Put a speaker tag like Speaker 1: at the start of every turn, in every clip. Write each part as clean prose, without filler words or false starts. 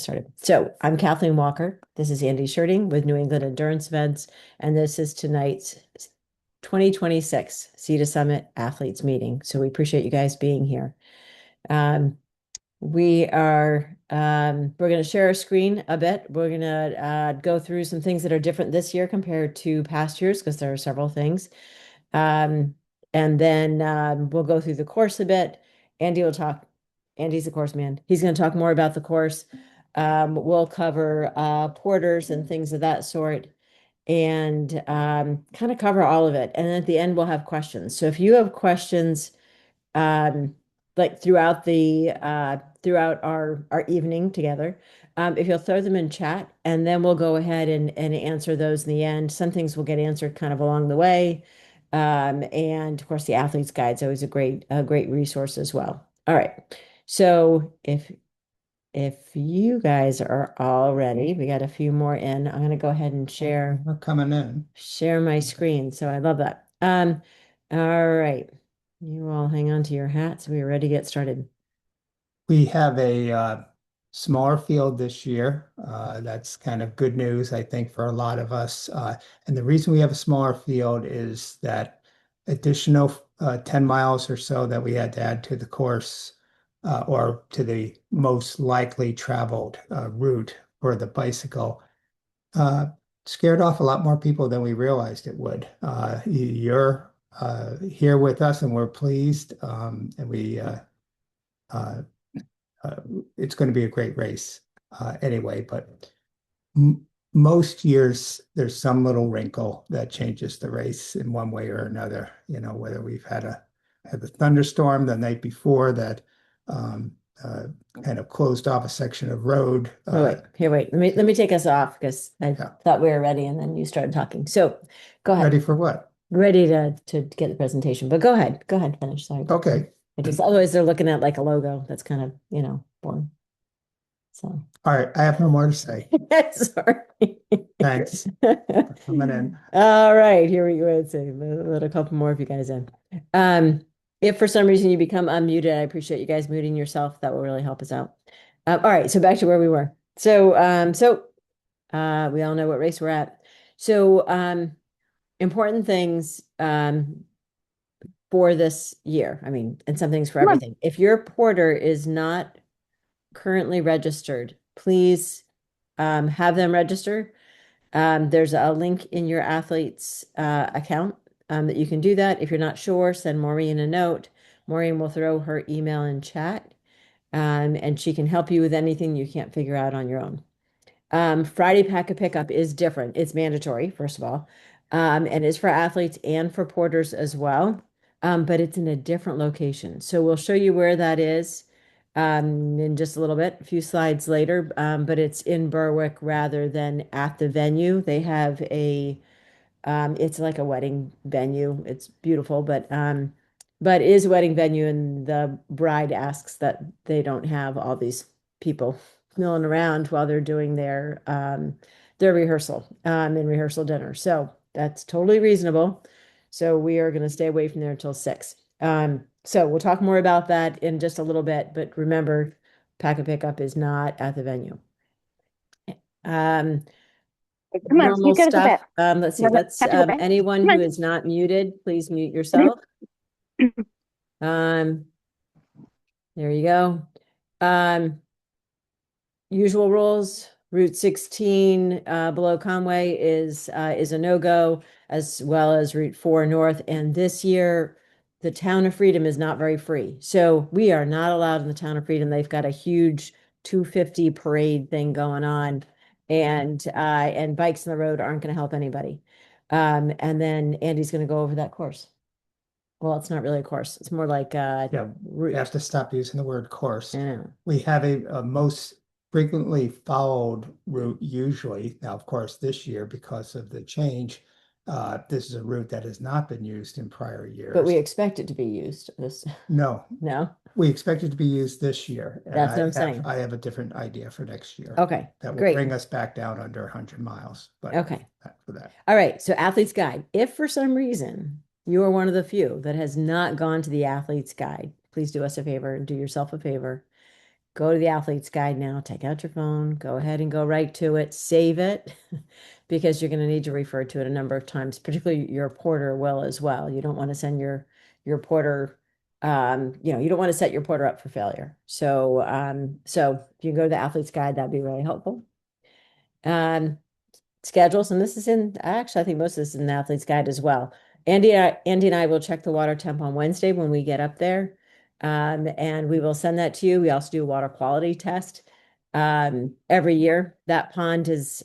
Speaker 1: Started. So I'm Kathleen Walker. This is Andy Shirting with New England Endurance Events, and this is tonight's 2026 CETA Summit Athletes Meeting. So we appreciate you guys being here. We're going to share our screen a bit. We're going to go through some things that are different this year compared to past years because there are several things. And then we'll go through the course a bit. Andy will talk. Andy's the course man. He's going to talk more about the course. We'll cover porters and things of that sort and kind of cover all of it. And then at the end, we'll have questions. So if you have questions like throughout our evening together, if you'll throw them in chat, and then we'll go ahead and answer those in the end. Some things will get answered kind of along the way. And of course, the athlete's guide is always a great resource as well. All right. So if you guys are all ready, we got a few more in. I'm going to go ahead and
Speaker 2: We're coming in.
Speaker 1: share my screen. So I love that. All right. You all hang on to your hats. We are ready to get started.
Speaker 2: We have a smaller field this year. That's kind of good news, I think, for a lot of us. And the reason we have a smaller field is that additional 10 miles or so that we had to add to the course or to the most likely traveled route for the bicycle uh, scared off a lot more people than we realized it would. You're here with us and we're pleased. And uh, uh, it's going to be a great race anyway. But m most years, there's some little wrinkle that changes the race in one way or another. You know, whether we've had a thunderstorm the night before that um, uh, kind of closed off a section of road.
Speaker 1: Oh, wait, here, wait. Let me take us off because I
Speaker 2: Yeah.
Speaker 1: thought we were ready and then you started talking. So go ahead.
Speaker 2: Ready for what?
Speaker 1: Ready to get the presentation, but go ahead. Go ahead, finish. Sorry.
Speaker 2: Okay.
Speaker 1: I just otherwise they're looking at like a logo. That's kind of, boring. So
Speaker 2: All right. I have no more to say.
Speaker 1: sorry.
Speaker 2: Thanks for coming in.
Speaker 1: All right, here we go. Let's see. Let a couple more of you guys in. If for some reason you become unmuted, I appreciate you guys muting yourself. That will really help us out. All right, so back to where we were. So we all know what race we're at. So important things for this year. I mean, and some things for everything. If your porter is not currently registered, please have them register. There's a link in your athlete's account that you can do that. If you're not sure, send Maureen a note. Maureen will throw her email in chat, and she can help you with anything you can't figure out on your own. Friday packet pickup is different. It's mandatory, first of all, and it's for athletes and for porters as well, but it's in a different location. So we'll show you where that is in just a little bit, a few slides later, but it's in Berwick rather than at the venue. They have it's like a wedding venue. It's beautiful, but it is a wedding venue, and the bride asks that they don't have all these people milling around while they're doing their rehearsal and rehearsal dinner. So that's totally reasonable. So we are going to stay away from there until 6. So we'll talk more about that in just a little bit, but remember, pack and pickup is not at the venue. Um,
Speaker 3: Come on,
Speaker 1: normal
Speaker 3: you gotta go
Speaker 1: stuff.
Speaker 3: back.
Speaker 1: Let's see. Let's
Speaker 3: Have to go back.
Speaker 1: anyone
Speaker 3: Come
Speaker 1: who
Speaker 3: on.
Speaker 1: is not muted, please mute yourself. Um, there you go. Usual rules. Route 16 below Conway is a no-go, as well as Route 4 North. And this year, the Town of Freedom is not very free. So we are not allowed in the Town of Freedom. They've got a huge 250 parade thing going on, and bikes in the road aren't going to help anybody. And then Andy's going to go over that course. Well, it's not really a course. It's more like
Speaker 2: Yeah, we have
Speaker 1: route.
Speaker 2: to stop using the word course.
Speaker 1: Yeah.
Speaker 2: We have a most frequently followed route usually. Now, of course, this year, because of the change, this is a route that has not been used in prior
Speaker 1: But we
Speaker 2: years.
Speaker 1: expect it to be used. This
Speaker 2: No,
Speaker 1: no.
Speaker 2: we expect it to be used this year. And
Speaker 1: That's what I'm saying.
Speaker 2: I have a different idea for next year.
Speaker 1: Okay,
Speaker 2: That will
Speaker 1: great.
Speaker 2: bring us back down under 100 miles. But
Speaker 1: Okay.
Speaker 2: for that.
Speaker 1: All right. So athlete's guide. If for some reason you are one of the few that has not gone to the athlete's guide, please do us a favor and do yourself a favor go to the athlete's guide now, take out your phone, go ahead and go right to it, save it, because you're going to need to refer to it a number of times, particularly your porter will as well. You don't want to send your porter, you don't want to set your porter up for failure. So if you can go to the athlete's guide, that'd be really helpful. Um, Schedules, and this is in, actually, I think most of this is in the athlete's guide as well. Andy and I will check the water temp on Wednesday when we get up there. And we will send that to you. We also do a water quality test every year. That pond has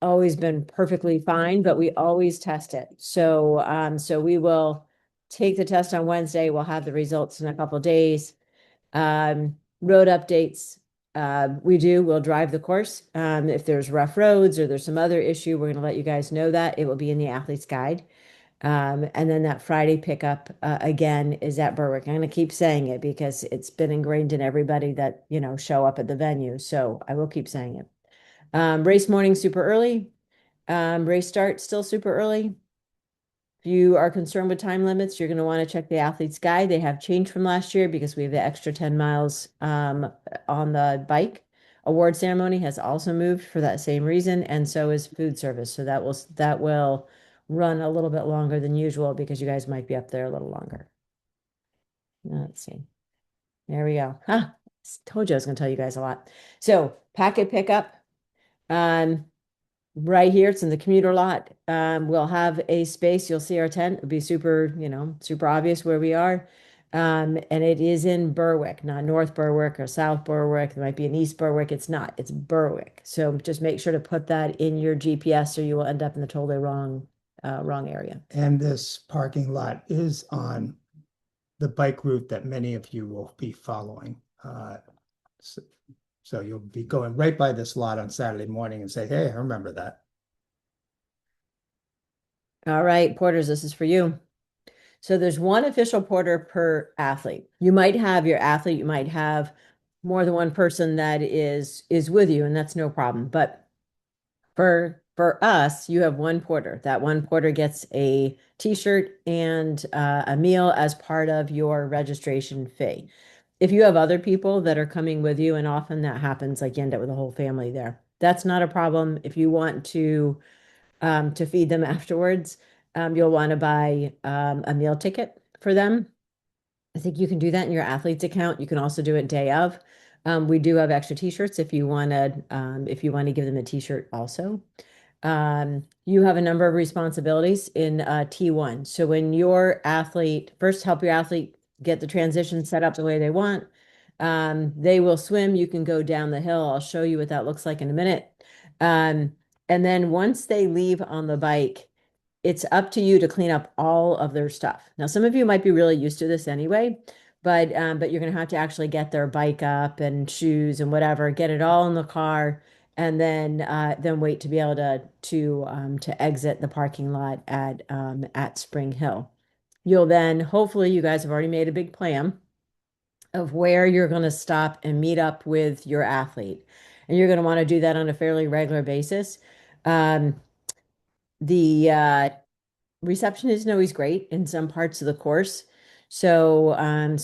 Speaker 1: always been perfectly fine, but we always test it. So we will take the test on Wednesday. We'll have the results in a couple days. Road updates. We'll drive the course. If there's rough roads or there's some other issue, we're going to let you guys know that. It will be in the athlete's guide. And then that Friday pickup again is at Berwick. I'm going to keep saying it because it's been ingrained in everybody that, show up at the venue. So I will keep saying it. Race morning super early. Race start still super early. If you are concerned with time limits, you're going to want to check the athlete's guide. They have changed from last year because we have the extra 10 miles on the bike. Award ceremony has also moved for that same reason, and so is food service. So that will run a little bit longer than usual because you guys might be up there a little longer. Let's see. There we go. Huh. Told you I was going to tell you guys a lot. So packet pickup. Um, Right here, it's in the commuter lot. We'll have a space. You'll see our tent. It'll be super, super obvious where we are. And it is in Berwick, not North Berwick or South Berwick. There might be an East Berwick. It's not. It's Berwick. So just make sure to put that in your GPS, or you will end up in the totally wrong area.
Speaker 2: And this parking lot is on the bike route that many of you will be following. So, so you'll be going right by this lot on Saturday morning and say, hey, I remember that.
Speaker 1: All right, Porters, this is for you. So there's one official porter per athlete. You might have your athlete, you might have more than one person that is with you, and that's no problem. But for us, you have one porter. That one porter gets a t-shirt and a meal as part of your registration fee. If you have other people that are coming with you, and often that happens, like you end up with a whole family there, that's not a problem. If you want to feed them afterwards, you'll want to buy a meal ticket for them. I think you can do that in your athlete's account. You can also do it day of. We do have extra t-shirts if you want to give them a t-shirt also. You have a number of responsibilities in T1. So when your athlete first help your athlete get the transition set up the way they want, they will swim. You can go down the hill. I'll show you what that looks like in a minute. Um, and then once they leave on the bike, it's up to you to clean up all of their stuff. Now, some of you might be really used to this anyway, but you're going to have to actually get their bike up and shoes and whatever, get it all in the car, and then wait to be able to exit the parking lot at Spring Hill. You'll then hopefully you guys have already made a big plan of where you're going to stop and meet up with your athlete, and you're going to want to do that on a fairly regular basis. Um, the reception isn't always great in some parts of the course. So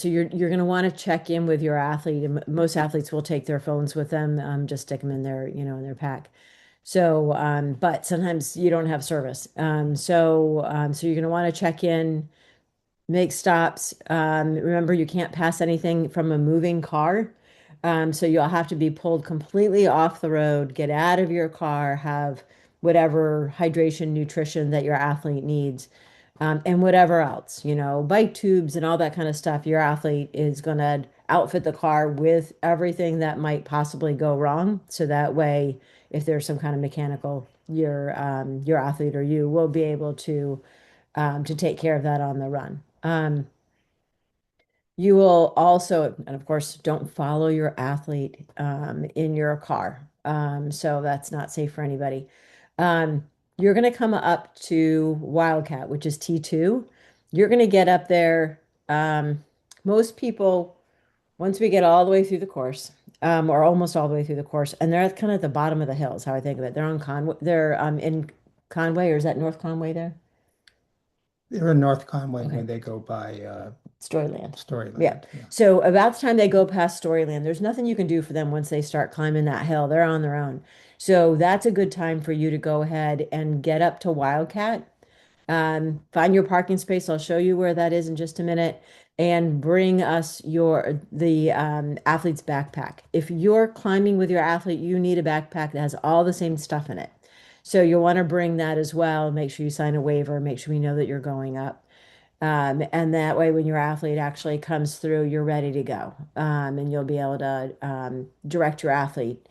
Speaker 1: you're going to want to check in with your athlete, and most athletes will take their phones with them, just stick them in their pack. But sometimes you don't have service. So you're going to want to check in, make stops. Remember, you can't pass anything from a moving car. So you'll have to be pulled completely off the road, get out of your car, have whatever hydration, nutrition that your athlete needs, and whatever else, bike tubes and all that kind of stuff. Your athlete is going to outfit the car with everything that might possibly go wrong. So that way, if there's some kind of mechanical, your athlete or you will be able to take care of that on the run. You will also, and of course, don't follow your athlete in your car. So that's not safe for anybody. You're going to come up to Wildcat, which is T2. You're going to get up there. Most people, once we get all the way through the course, or almost all the way through the course, and they're at kind of the bottom of the hills, how I think of it. They're on Conway. They're in Conway, or is that North Conway there?
Speaker 2: They're in North Conway
Speaker 1: Okay.
Speaker 2: when they go by
Speaker 1: Storyland. Yeah.
Speaker 2: Storyland. Yeah.
Speaker 1: So about the time they go past Storyland, there's nothing you can do for them once they start climbing that hill. They're on their own. So that's a good time for you to go ahead and get up to Wildcat. Find your parking space. I'll show you where that is in just a minute. And bring us the athlete's backpack. If you're climbing with your athlete, you need a backpack that has all the same stuff in it. So you'll want to bring that as well. Make sure you sign a waiver. Make sure we know that you're going up. And that way, when your athlete actually comes through, you're ready to go. And you'll be able to direct your athlete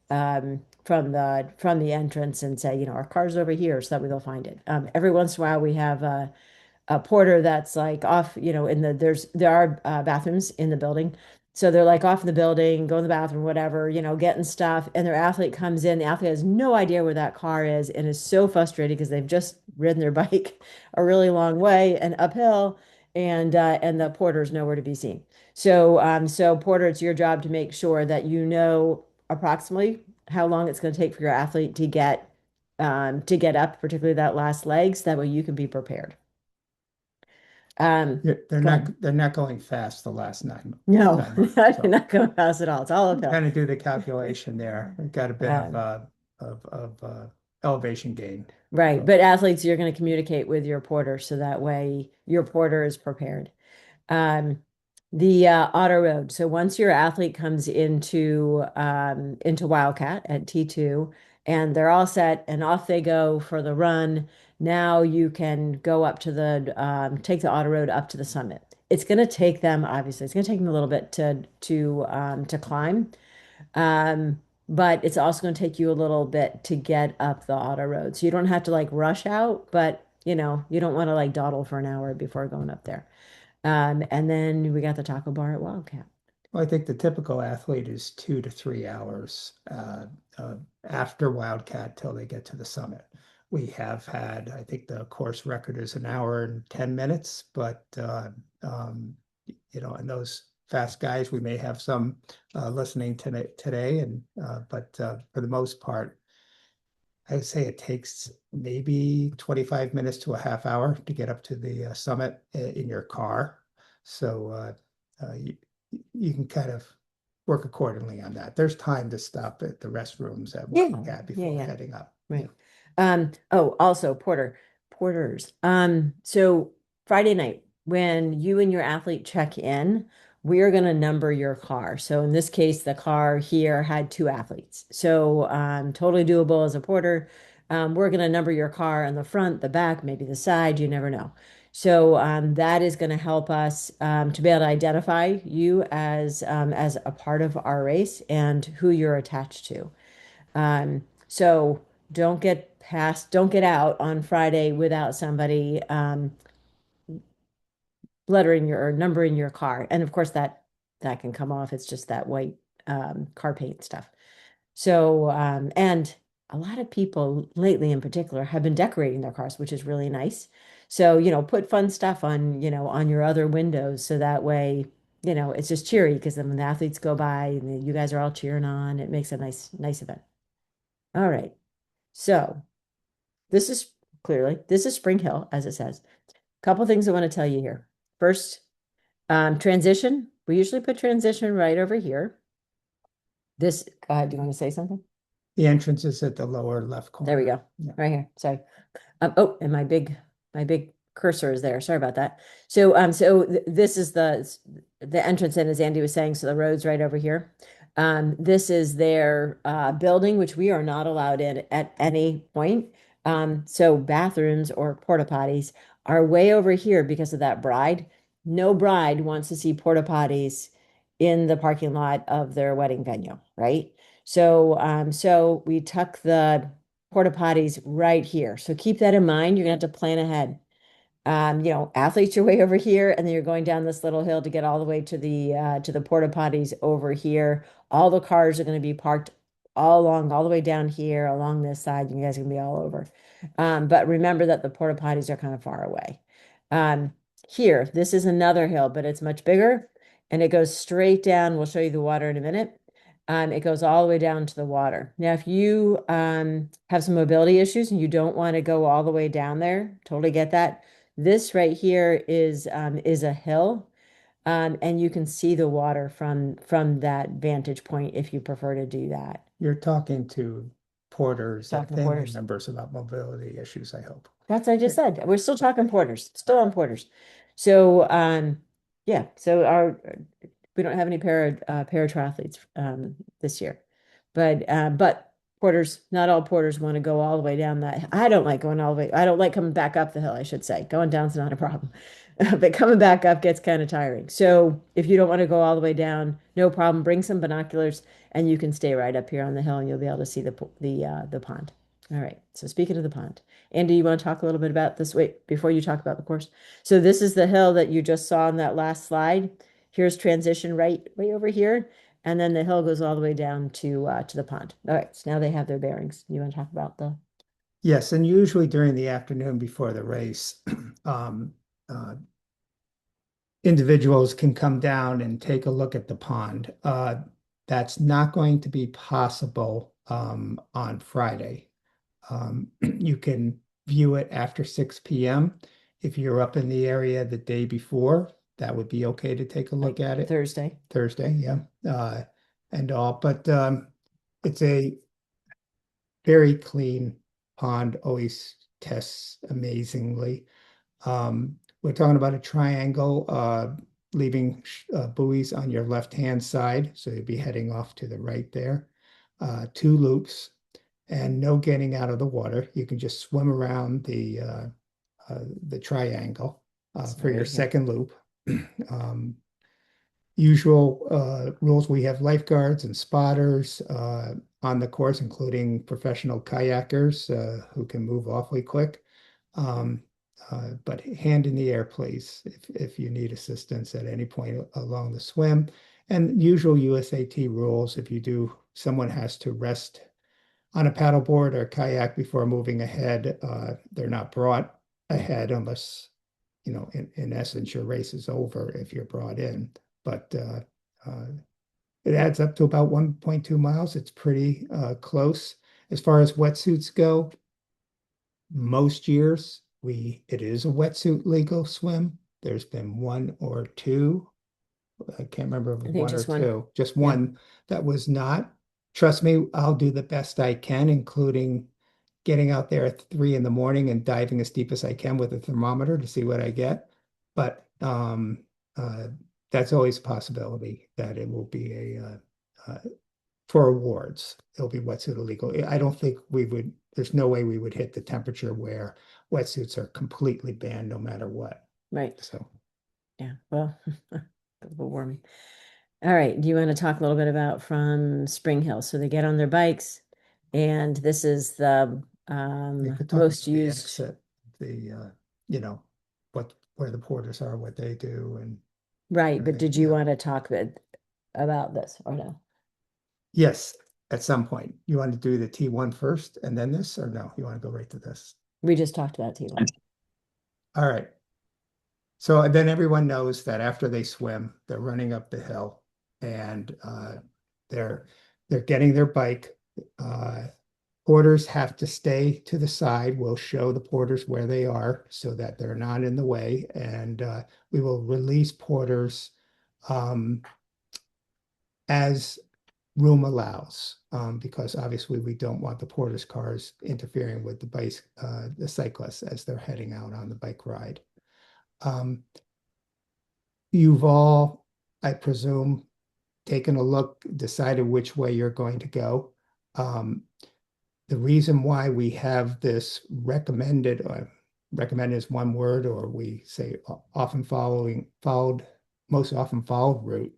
Speaker 1: from the entrance and say, our car's over here, so that way they'll find it. Every once in a while, we have a porter that's like off, there are bathrooms in the building. So they're like off in the building, go in the bathroom, whatever, getting stuff. And their athlete comes in. The athlete has no idea where that car is and is so frustrated because they've just ridden their bike a really long way and uphill, and the porter's nowhere to be seen. So porter, it's your job to make sure that you know approximately how long it's going to take for your athlete to get up, particularly that last leg, so that way you can be prepared. Um,
Speaker 2: Yeah,
Speaker 1: Go ahead.
Speaker 2: they're not going fast the last
Speaker 1: No,
Speaker 2: 9 miles.
Speaker 1: you're
Speaker 2: So
Speaker 1: not going fast at all. It's all uphill.
Speaker 2: kind of do the calculation there. We've got a bit
Speaker 1: Um,
Speaker 2: of elevation gain.
Speaker 1: right.
Speaker 2: So
Speaker 1: But athletes, you're going to communicate with your porter so that way your porter is prepared. Um, the auto road. So once your athlete comes into Wildcat at T2 and they're all set and off they go for the run, now you can go up to take the auto road up to the summit. It's going to take them, obviously, it's going to take them a little bit to climb. But it's also going to take you a little bit to get up the auto road. So you don't have to like rush out, but you don't want to like dawdle for an hour before going up there. And then we got the taco bar at Wildcat.
Speaker 2: well, I think the typical athlete is 2 to 3 hours after Wildcat till they get to the summit. We have had, I think the course record is an hour and 10 minutes, but and those fast guys, we may have some listening today, and but for the most part, I would say it takes maybe 25 minutes to a half hour to get up to the summit in your car. So you can kind of work accordingly on that. There's time to stop at the restrooms at
Speaker 1: Yeah,
Speaker 2: Wildcat
Speaker 1: yeah,
Speaker 2: before
Speaker 1: yeah.
Speaker 2: heading up. Yeah.
Speaker 1: Right. Oh, also porters. So Friday night, when you and your athlete check in, we are going to number your car. So in this case, the car here had two athletes. So totally doable as a porter. We're going to number your car on the front, the back, maybe the side, you never know. So that is going to help us to be able to identify you as a part of our race and who you're attached to. So don't get out on Friday without somebody lettering your or numbering your car. And of course that can come off. It's just that white car paint stuff. So and a lot of people lately in particular have been decorating their cars, which is really nice. So, put fun stuff on your other windows so that way, it's just cheery because then when the athletes go by and you guys are all cheering on, it makes a nice event. All right. So this is this is Spring Hill, as it says. Couple things I want to tell you here. First, transition. We usually put transition right over here. This, go ahead, do you want to say something?
Speaker 2: The entrance is at the lower left
Speaker 1: There we
Speaker 2: corner.
Speaker 1: go.
Speaker 2: Yeah.
Speaker 1: Right here. Sorry. Oh, and my big cursor is there. Sorry about that. So this is the entrance in, as Andy was saying. So the road's right over here. This is their building, which we are not allowed in at any point. So bathrooms or porta potties are way over here because of that bride. No bride wants to see porta potties in the parking lot of their wedding venue, right? So we tuck the porta potties right here. So keep that in mind. You're gonna have to plan ahead. Athletes your way over here, and then you're going down this little hill to get all the way to the porta potties over here. All the cars are going to be parked all the way down here, along this side. You guys are gonna be all over. But remember that the porta potties are kind of far away. Um, Here, this is another hill, but it's much bigger, and it goes straight down. We'll show you the water in a minute. It goes all the way down to the water. Now, if you have some mobility issues and you don't want to go all the way down there, totally get that. This right here is a hill, And you can see the water from that vantage point if you prefer to do that.
Speaker 2: You're talking to porters and
Speaker 1: Talking to
Speaker 2: family
Speaker 1: porters.
Speaker 2: members about mobility issues, I hope.
Speaker 1: That's what I just said. We're still talking porters, still on porters. So, yeah, so we don't have any para triathletes this year, but porters, not all porters want to go all the way down that. I don't like going all the way. I don't like coming back up the hill, I should say. Going down's not a problem, but coming back up gets kind of tiring. So if you don't want to go all the way down, no problem. Bring some binoculars, and you can stay right up here on the hill, and you'll be able to see the pond. All right. So speaking of the pond. Andy, you want to talk a little bit about this? Wait, before you talk about the course. So this is the hill that you just saw on that last slide. Here's transition right way over here. And then the hill goes all the way down to the pond. All right, so now they have their bearings. You want to talk about the
Speaker 2: Yes, and usually during the afternoon before the race, um, uh, individuals can come down and take a look at the pond. That's not going to be possible on Friday. You can view it after 6 p.m. If you're up in the area the day before, that would be okay to take a look
Speaker 1: like
Speaker 2: at it.
Speaker 1: Thursday?
Speaker 2: Thursday, yeah, and all. But it's a very clean pond, always tests amazingly. We're talking about a triangle, leaving buoys on your left-hand side, so you'll be heading off to the right there. Two loops, and no getting out of the water. You can just swim around the triangle
Speaker 1: So
Speaker 2: for your
Speaker 1: right here.
Speaker 2: second loop. Um, Usual rules, we have lifeguards and spotters on the course, including professional kayakers who can move awfully quick. Um, but hand in the air, please, if you need assistance at any point along the swim. And usual USAT rules, if you do, someone has to rest on a paddleboard or kayak before moving ahead. They're not brought ahead unless, in essence, your race is over if you're brought in. But uh, it adds up to about 1.2 miles. It's pretty close. As far as wetsuits go, most years it is a wetsuit legal swim. There's been one or two. I can't remember if it
Speaker 1: I
Speaker 2: was
Speaker 1: think
Speaker 2: one or
Speaker 1: just one.
Speaker 2: two, just
Speaker 1: Yeah.
Speaker 2: one that was not. Trust me, I'll do the best I can, including getting out there at 3 in the morning and diving as deep as I can with a thermometer to see what I get. But uh, that's always a possibility that it will be for awards. It'll be wetsuit illegal. I don't think we would, there's no way we would hit the temperature where wetsuits are completely banned no matter what.
Speaker 1: Right.
Speaker 2: So,
Speaker 1: Yeah. Well, global warming. All right. Do you want to talk a little bit about from Spring Hill? So they get on their bikes, and this is the
Speaker 2: we could talk
Speaker 1: most
Speaker 2: about the
Speaker 1: used.
Speaker 2: exit, the you know, where the porters are, what they do, and
Speaker 1: Right. But
Speaker 2: everything.
Speaker 1: did you
Speaker 2: Yeah.
Speaker 1: want to talk about this or no?
Speaker 2: Yes, at some point. You want to do the T1 first and then this, or no? You want to go right to this?
Speaker 1: We just talked about T1.
Speaker 2: All right. So then everyone knows that after they swim, they're running up the hill and they're they're getting their bike. Uh, Porters have to stay to the side. We'll show the porters where they are so that they're not in the way, and we will release porters um, as room allows, because obviously we don't want the porters' cars interfering with the cyclists as they're heading out on the bike ride. Um, you've all, I presume, taken a look, decided which way you're going to go. Um, the reason why we have this recommended is one word, or we say most often followed route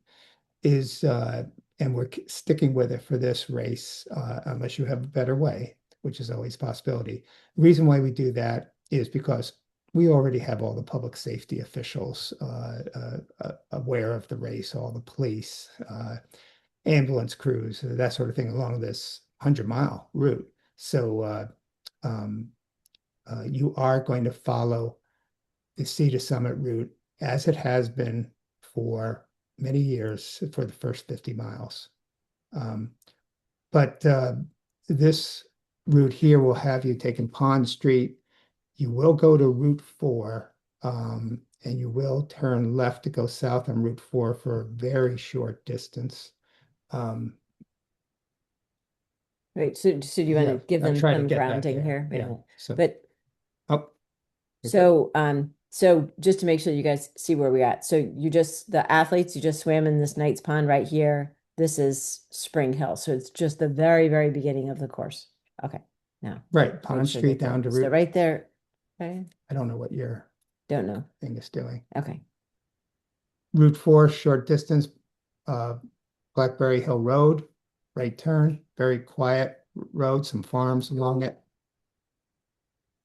Speaker 2: is, and we're sticking with it for this race, unless you have a better way, which is always a possibility. The reason why we do that is because we already have all the public safety officials aware of the race, all the police, ambulance crews, that sort of thing along this 100-mile route. So um, you are going to follow the Sea to Summit route as it has been for many years for the first 50 miles. Um, but this route here will have you taking Pond Street. You will go to Route 4, and you will turn left to go south on Route 4 for a very short distance. Um,
Speaker 1: Wait, so do you want to
Speaker 2: yeah,
Speaker 1: give
Speaker 2: I'll
Speaker 1: them
Speaker 2: try to
Speaker 1: some
Speaker 2: get that
Speaker 1: grounding
Speaker 2: there.
Speaker 1: here? Wait a
Speaker 2: Yeah.
Speaker 1: minute.
Speaker 2: So,
Speaker 1: But
Speaker 2: oh, you're good.
Speaker 1: so just to make sure you guys see where we're at. So the athletes, you just swam in this Knight's Pond right here. This is Spring Hill. So it's just the very, very beginning of the course. Okay. Now
Speaker 2: Right,
Speaker 1: make
Speaker 2: Pond
Speaker 1: sure
Speaker 2: Street
Speaker 1: that
Speaker 2: down to
Speaker 1: so
Speaker 2: Route.
Speaker 1: right there. Okay.
Speaker 2: I don't know what your
Speaker 1: Don't know.
Speaker 2: thing is doing.
Speaker 1: Okay.
Speaker 2: Route 4, short distance, uh, Blackberry Hill Road, right turn, very quiet road, some farms along it.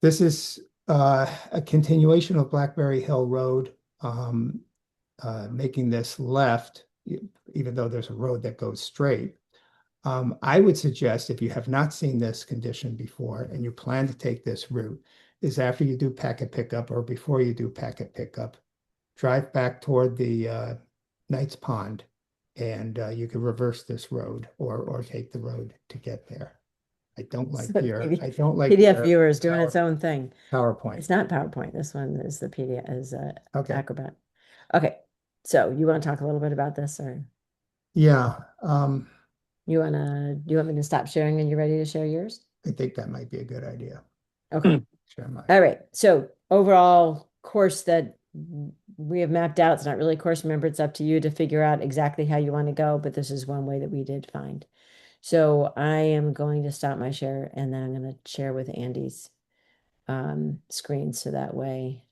Speaker 2: This is a continuation of Blackberry Hill Road, making this left, even though there's a road that goes straight. I would suggest if you have not seen this condition before and you plan to take this route, is after you do packet pickup or before you do packet pickup, drive back toward the Knight's Pond, and you can reverse this road or take the road to get there.
Speaker 1: So
Speaker 2: I don't like
Speaker 1: PDF
Speaker 2: your
Speaker 1: viewer is doing its own thing.
Speaker 2: PowerPoint.
Speaker 1: It's not PowerPoint. This one is the PDF is
Speaker 2: Okay.
Speaker 1: Acrobat. Okay. So you want to talk a little bit about this, or
Speaker 2: Yeah.
Speaker 1: do you want me to stop sharing and you're ready to share yours?
Speaker 2: I think that might be a good idea.
Speaker 1: Okay.
Speaker 2: Share my.
Speaker 1: All right. So overall course that we have mapped out, it's not really a course. Remember, it's up to you to figure out exactly how you want to go, but this is one way that we did find. So I am going to stop my share and then I'm going to share with Andy's screen so that way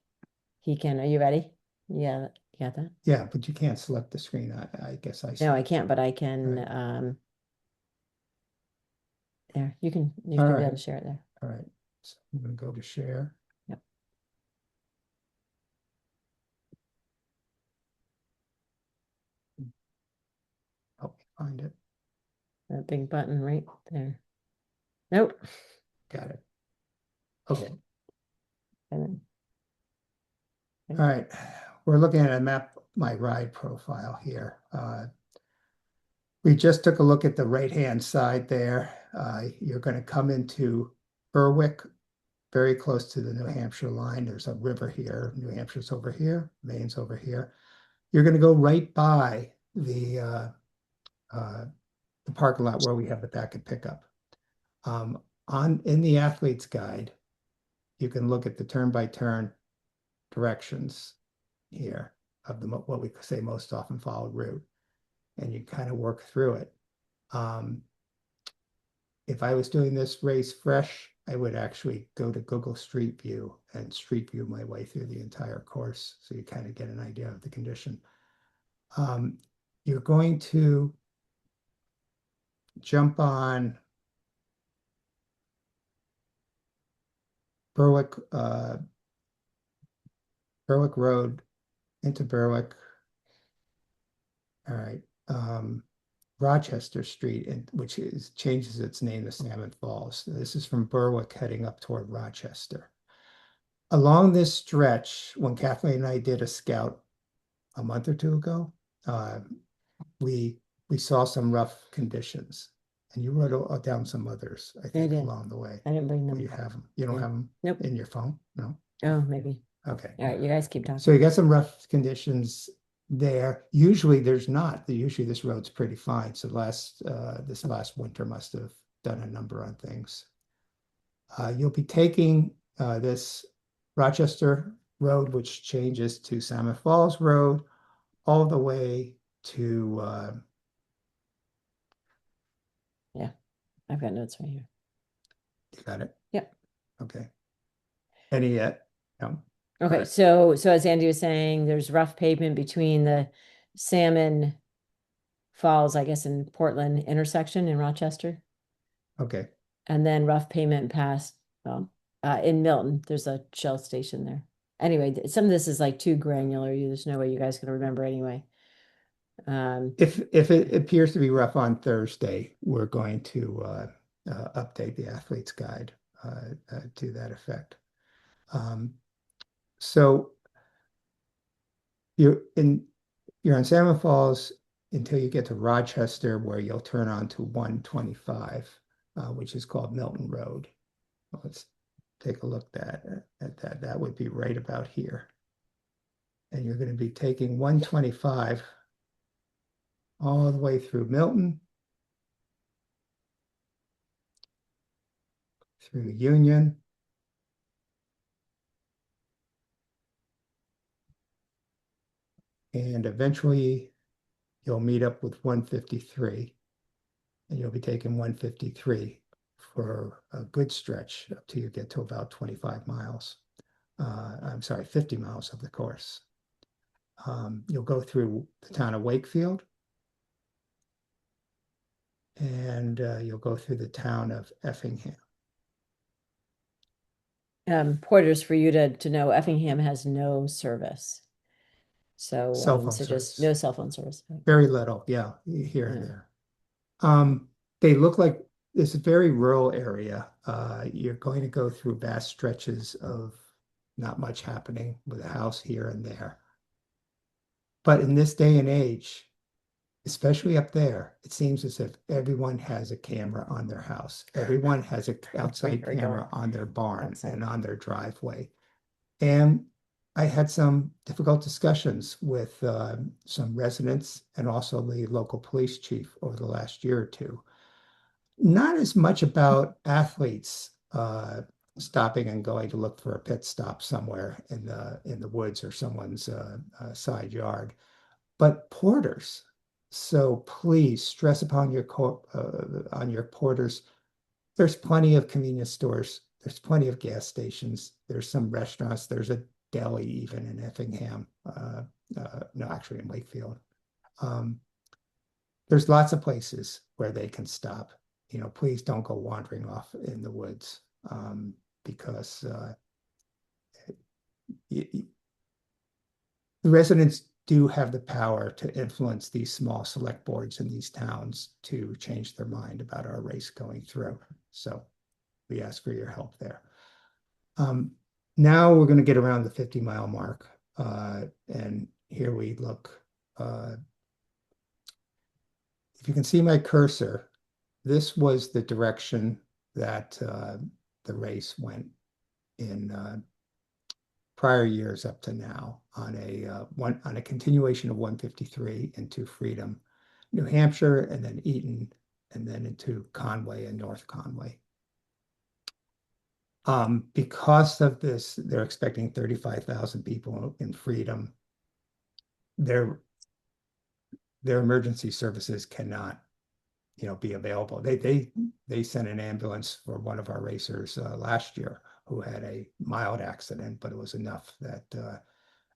Speaker 1: he can. Are you ready? Yeah, you got that?
Speaker 2: Yeah, but you can't select the screen. I guess I
Speaker 1: No, I
Speaker 2: select.
Speaker 1: can't, but I
Speaker 2: All
Speaker 1: can
Speaker 2: right.
Speaker 1: there. You
Speaker 2: All
Speaker 1: should be able
Speaker 2: right.
Speaker 1: to share it there.
Speaker 2: All right. So I'm going to go to share.
Speaker 1: Yep.
Speaker 2: Help me find it.
Speaker 1: That big button right there. Nope.
Speaker 2: Got it. Okay.
Speaker 1: And then
Speaker 2: All right. We're looking at a map, my ride profile here. We just took a look at the right-hand side there. You're going to come into Berwick, very close to the New Hampshire line. There's a river here. New Hampshire's over here, Maine's over here. You're going to go right by the parking lot where we have the packet pickup. In the athlete's guide, you can look at the turn-by-turn directions here of the what we say most often followed route, and you kind of work through it. If I was doing this race fresh, I would actually go to Google Street View and Street View my way through the entire course, so you kind of get an idea of the condition. You're going to jump on Berwick Berwick Road into Berwick. All right. Rochester Street, which changes its name to Salmon Falls. This is from Berwick heading up toward Rochester. Along this stretch, when Kathleen and I did a scout a month or two ago, uh, we saw some rough conditions, and you wrote down some others, I
Speaker 1: I
Speaker 2: think,
Speaker 1: did.
Speaker 2: along the way.
Speaker 1: I didn't bring
Speaker 2: Well,
Speaker 1: them.
Speaker 2: you have them. You don't
Speaker 1: Yeah.
Speaker 2: have them
Speaker 1: Nope.
Speaker 2: in your phone? No.
Speaker 1: Oh, maybe.
Speaker 2: Okay.
Speaker 1: All right, you guys keep
Speaker 2: So
Speaker 1: talking.
Speaker 2: you got some rough conditions there. Usually there's not. Usually this road's pretty fine. So this last winter must have done a number on things. You'll be taking this Rochester Road, which changes to Salmon Falls Road, all the way to
Speaker 1: Yeah, I've got notes right here.
Speaker 2: you got it?
Speaker 1: Yep.
Speaker 2: Okay. Any yet? No. All
Speaker 1: Okay,
Speaker 2: right.
Speaker 1: so as Andy was saying, there's rough pavement between the Salmon Falls, I guess, in Portland intersection in Rochester,
Speaker 2: Okay.
Speaker 1: and then rough pavement past, well, in Milton. There's a Shell station there. Anyway, some of this is like too granular. There's no way you guys can remember anyway.
Speaker 2: If it appears to be rough on Thursday, we're going to update the athlete's guide to that effect. So you're in you're on Salmon Falls until you get to Rochester, where you'll turn on to 125, which is called Milton Road. Let's take a look at that. That would be right about here. and you're going to be taking 125 all the way through Milton, through Union, and eventually you'll meet up with 153, and you'll be taking 153 for a good stretch up till you get to about 25 miles. I'm sorry, 50 miles of the course. You'll go through the town of Wakefield, and you'll go through the town of Effingham.
Speaker 1: Porters, for you to know, Effingham has no service. So,
Speaker 2: Cell phone
Speaker 1: so just no
Speaker 2: service,
Speaker 1: cell phone service.
Speaker 2: very little, yeah, here and
Speaker 1: Yeah.
Speaker 2: there. They look like it's a very rural area. You're going to go through vast stretches of not much happening with a house here and there. But in this day and age, especially up there, it seems as if everyone has a camera on their house. Everyone has an outside camera on their barn and on their driveway. And I had some difficult discussions with some residents and also the local police chief over the last year or two. Not as much about athletes stopping and going to look for a pit stop somewhere in the woods or someone's side yard, but porters. So please stress upon on your porters. There's plenty of convenience stores. There's plenty of gas stations. There's some restaurants. There's a deli even in Effingham. No, actually in Wakefield. Um, there's lots of places where they can stop. Please don't go wandering off in the woods because the residents do have the power to influence these small select boards in these towns to change their mind about our race going through. So we ask for your help there. Now we're going to get around the 50-mile mark. And here we look. If you can see my cursor, this was the direction that the race went in prior years up to now on a continuation of 153 into Freedom, New Hampshire, and then Eaton, and then into Conway and North Conway. Because of this, they're expecting 35,000 people in Freedom. Their emergency services cannot, be available. They sent an ambulance for one of our racers last year who had a mild accident, but it was enough that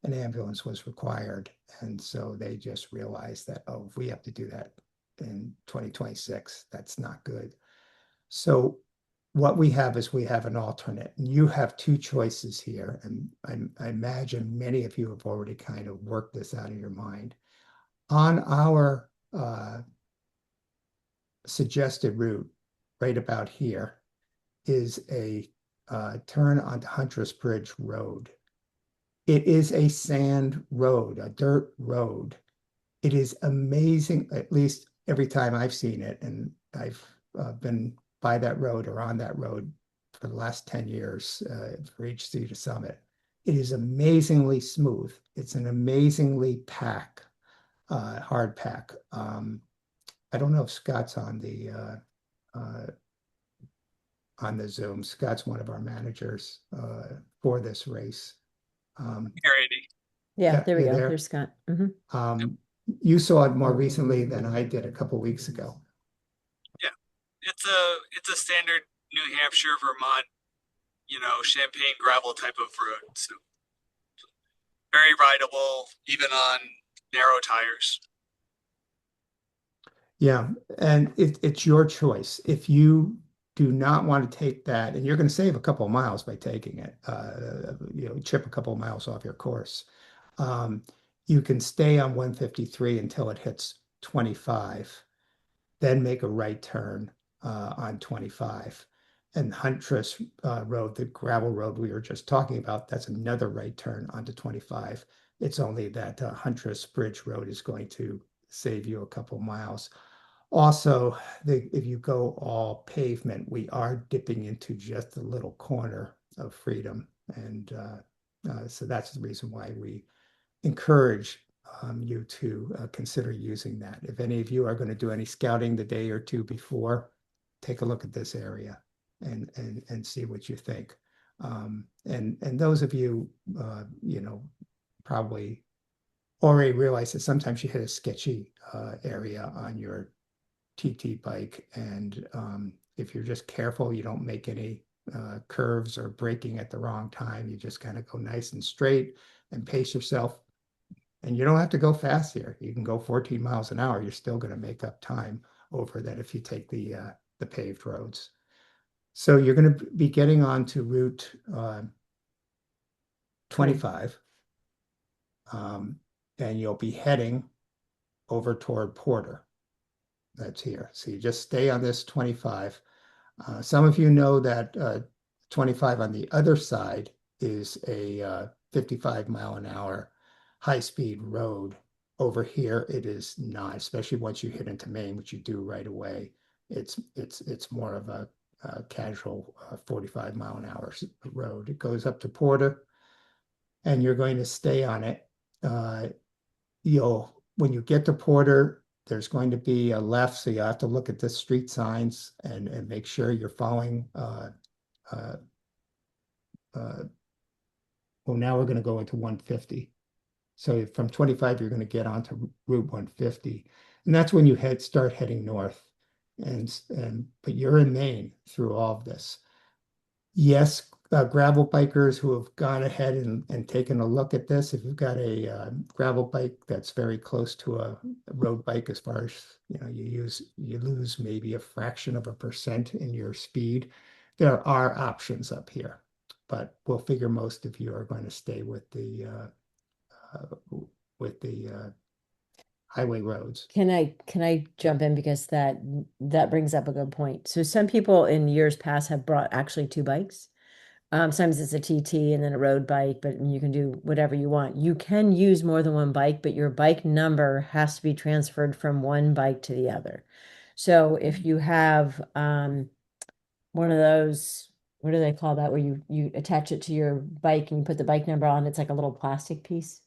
Speaker 2: an ambulance was required. And so they just realized that, oh, if we have to do that in 2026, that's not good. So what we have is we have an alternate. And you have two choices here. And I imagine many of you have already kind of worked this out of your mind. On our suggested route, right about here, is a turn onto Huntress Bridge Road. It is a sand road, a dirt road. It is amazing, at least every time I've seen it, and I've been by that road or on that road for the last 10 years for each Cedar Summit. It is amazingly smooth. It's an amazingly hard pack. I don't know if Scott's on the Zoom. Scott's one of our managers for this race.
Speaker 3: Here, Andy.
Speaker 1: Yeah,
Speaker 2: Yeah,
Speaker 1: there we
Speaker 2: you're
Speaker 1: go.
Speaker 2: there.
Speaker 1: There's Scott.
Speaker 2: You saw it more recently than I did a couple weeks ago.
Speaker 3: Yeah, it's a standard New Hampshire, Vermont, Champagne gravel type of road. So very rideable, even on narrow tires.
Speaker 2: Yeah, and it's your choice. If you do not want to take that, and you're going to save a couple of miles by taking it, chip a couple of miles off your course. You can stay on 153 until it hits 25, then make a right turn on 25. And Huntress Road, the gravel road we were just talking about, that's another right turn onto 25. It's only that Huntress Bridge Road is going to save you a couple miles. Also, if you go all pavement, we are dipping into just a little corner of Freedom. And so that's the reason why we encourage you to consider using that. If any of you are going to do any scouting the day or two before, take a look at this area and see what you think. And those of you, probably already realize that sometimes you hit a sketchy area on your TT bike, and if you're just careful, you don't make any curves or braking at the wrong time. You just kind of go nice and straight and pace yourself. And you don't have to go fast here. You can go 14 miles an hour. You're still going to make up time over that if you take the paved roads. So you're going to be getting onto Route 25, and you'll be heading over toward Porter. That's here. So you just stay on this 25. Some of you know that 25 on the other side is a 55-mile-an-hour high-speed road. Over here, it is not, especially once you hit into Maine, which you do right away. It's more of a casual 45-mile-an-hour road. It goes up to Porter, and you're going to stay on it. When you get to Porter, there's going to be a left, so you have to look at the street signs and make sure you're following. Well, now we're going to go into 150. So from 25, you're going to get onto Route 150, and that's when you start heading north. But you're in Maine through all of this. Yes, gravel bikers who have gone ahead and taken a look at this. If you've got a gravel bike that's very close to a road bike, as far as you lose maybe a fraction of a percent in your speed, there are options up here. But we'll figure most of you are going to stay with the highway roads.
Speaker 1: Can I jump in, because that brings up a good point. So some people in years past have brought actually two bikes. Sometimes it's a TT and then a road bike, but you can do whatever you want. You can use more than one bike, but your bike number has to be transferred from one bike to the other. So if you have one of those, what do they call that, where you attach it to your bike and you put the bike number on, it's like a little plastic piece.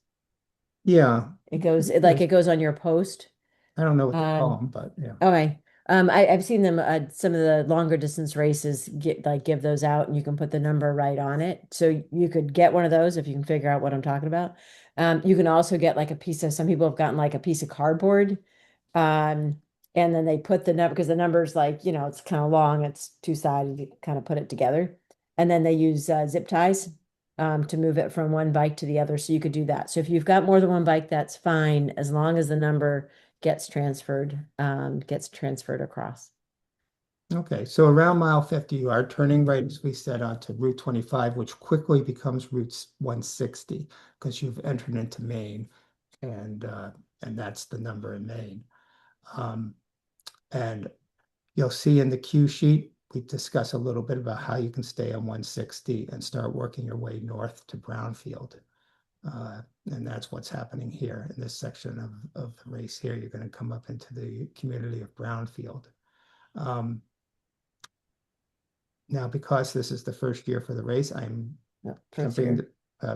Speaker 2: Yeah,
Speaker 1: It goes it goes on your post.
Speaker 2: I don't know what they call them, but yeah.
Speaker 1: Okay. I've seen them some of the longer distance races give those out, and you can put the number right on it. So you could get one of those if you can figure out what I'm talking about. You can also get like some people have gotten like a piece of cardboard. Um, and then they put the number, because the number's like, it's kind of long, it's two-sided, you kind of put it together. And then they use zip ties to move it from one bike to the other. So you could do that. So if you've got more than one bike, that's fine, as long as the number gets transferred across.
Speaker 2: Okay, so around mile 50, you are turning right, as we said, onto Route 25, which quickly becomes Route 160 because you've entered into Maine, and that's the number in Maine. And you'll see in the cue sheet, we discuss a little bit about how you can stay on 160 and start working your way north to Brownfield. And that's what's happening here in this section of the race here. You're going to come up into the community of Brownfield. Now, because this is the first year for the race, I'm jumping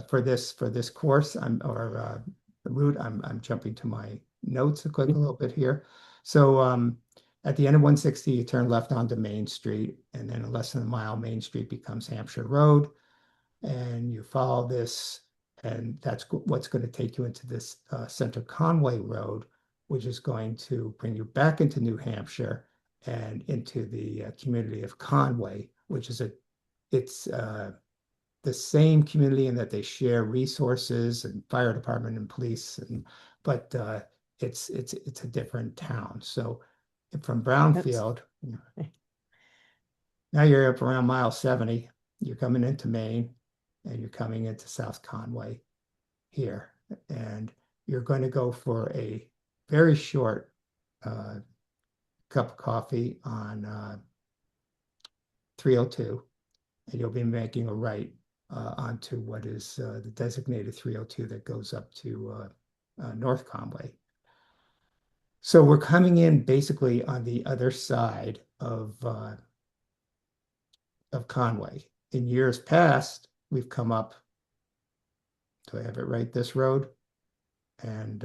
Speaker 2: for this course. The route. I'm jumping to my notes a little bit here. So at the end of 160, you turn left onto Main Street, and then in less than a mile, Main Street becomes Hampshire Road, and you follow this, and that's what's going to take you into this Center Conway Road, which is going to bring you back into New Hampshire and into the community of Conway, which is it's the same community in that they share resources and fire department and police, but it's a different town. So from Brownfield, now you're up around mile 70. You're coming into Maine, and you're coming into South Conway here, and you're going to go for a very short cup of coffee on 302, and you'll be making a right onto what is the designated 302 that goes up to North Conway. So we're coming in basically on the other side of Conway. In years past, we've come up, do I have it right, this road? and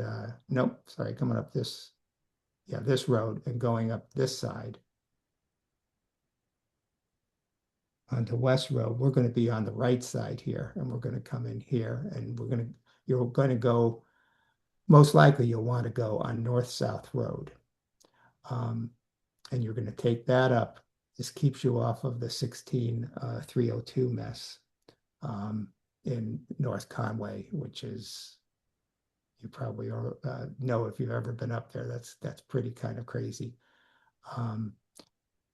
Speaker 2: nope, sorry, coming up this, yeah, this road and going up this side onto West Road. We're going to be on the right side here, and we're going to come in here, and you're going to go, most likely you'll want to go on North-South Road. And you're going to take that up. This keeps you off of the 16302 mess in North Conway, which is, you probably know if you've ever been up there. That's pretty kind of crazy.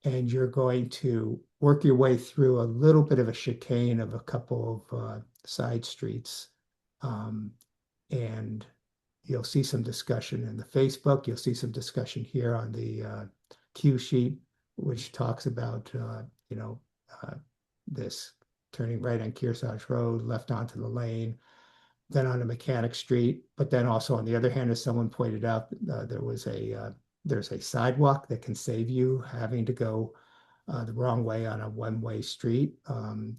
Speaker 2: And you're going to work your way through a little bit of a chicane of a couple of side streets. And you'll see some discussion in the Facebook. You'll see some discussion here on the cue sheet, which talks about, this turning right on Kearsarge Road, left onto the lane, then onto Mechanic Street. But then also on the other hand, as someone pointed out, there's a sidewalk that can save you having to go the wrong way on a one-way street. And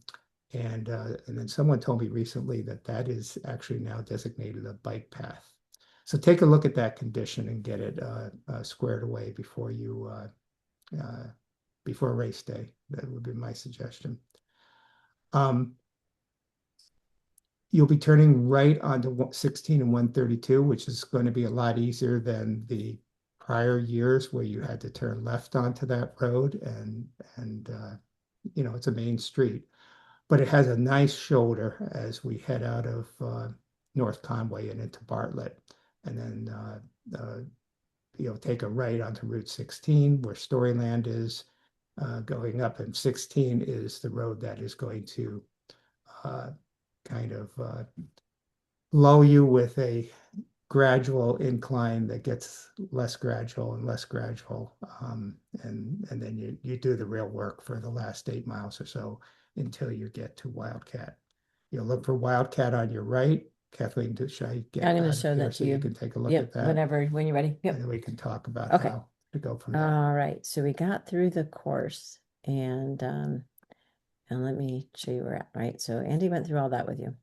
Speaker 2: then someone told me recently that is actually now designated a bike path. So take a look at that condition and get it squared away before race day. That would be my suggestion. You'll be turning right onto 16 and 132, which is going to be a lot easier than the prior years where you had to turn left onto that road, and it's a main street. But it has a nice shoulder as we head out of North Conway and into Bartlett. And then you'll take a right onto Route 16 where Storyland is going up, and 16 is the road that is going to kind of lull you with a gradual incline that gets less gradual and less gradual. And then you do the real work for the last 8 miles or so until you get to Wildcat. You'll look for Wildcat on your right. Kathleen, should I get
Speaker 1: I'm going
Speaker 2: out
Speaker 1: to
Speaker 2: of
Speaker 1: show
Speaker 2: here
Speaker 1: that
Speaker 2: so
Speaker 1: to
Speaker 2: you
Speaker 1: you.
Speaker 2: can take a look
Speaker 1: Yep,
Speaker 2: at that?
Speaker 1: when you're ready. Yep.
Speaker 2: And then we can talk about
Speaker 1: Okay.
Speaker 2: how to go from there.
Speaker 1: All right. So we got through the course, and let me show you where we're at, right? So Andy went through all that with you.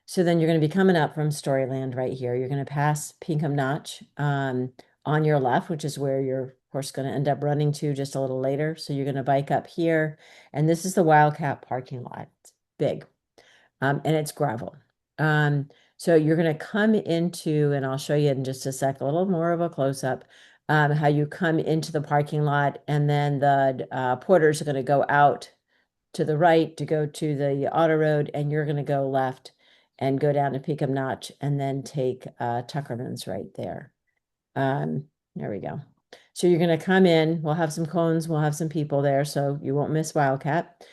Speaker 1: So then you're going to be coming up from Storyland right here. You're going to pass Pinkham Notch on your left, which is where you're, of course, going to end up running to just a little later. So you're going to bike up here, and this is the Wildcat parking lot. It's big, and it's gravel. So you're going to come into, and I'll show you in just a sec, a little more of a close-up, how you come into the parking lot, and then the porters are going to go out to the right to go to the auto road, and you're going to go left and go down to Peakham Notch and then take Tuckerman's right there. There we go. So you're going to come in. We'll have some cones. We'll have some people there, so you won't miss Wildcat.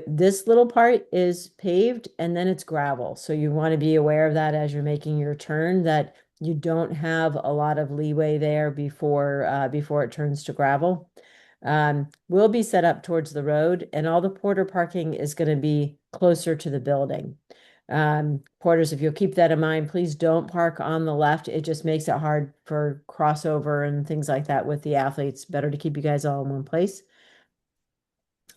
Speaker 1: This little part is paved, and then it's gravel. So you want to be aware of that as you're making your turn, that you don't have a lot of leeway there before it turns to gravel. Will be set up towards the road, and all the porter parking is going to be closer to the building. Porters, if you'll keep that in mind, please don't park on the left. It just makes it hard for crossover and things like that with the athletes. Better to keep you guys all in one place.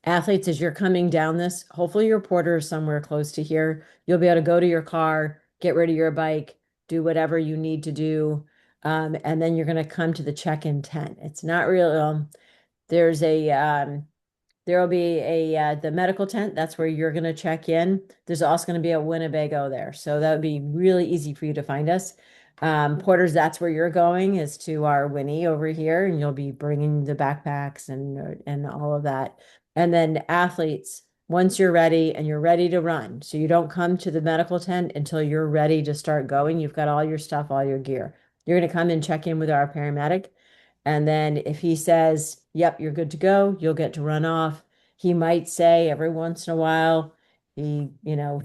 Speaker 1: Athletes, as you're coming down this, hopefully your porter is somewhere close to here. You'll be able to go to your car, get rid of your bike, do whatever you need to do. And then you're going to come to the check-in tent. It's not real. There's there will be the medical tent. That's where you're going to check in. There's also going to be a Winnebago there. So that would be really easy for you to find us. Porters, that's where you're going, is to our Winnie over here, and you'll be bringing the backpacks and all of that. And then athletes, once you're ready and you're ready to run, so you don't come to the medical tent until you're ready to start going. You've got all your stuff, all your gear. You're going to come and check in with our paramedic. And then if he says, yep, you're good to go, you'll get to run off. He might say every once in a while, he,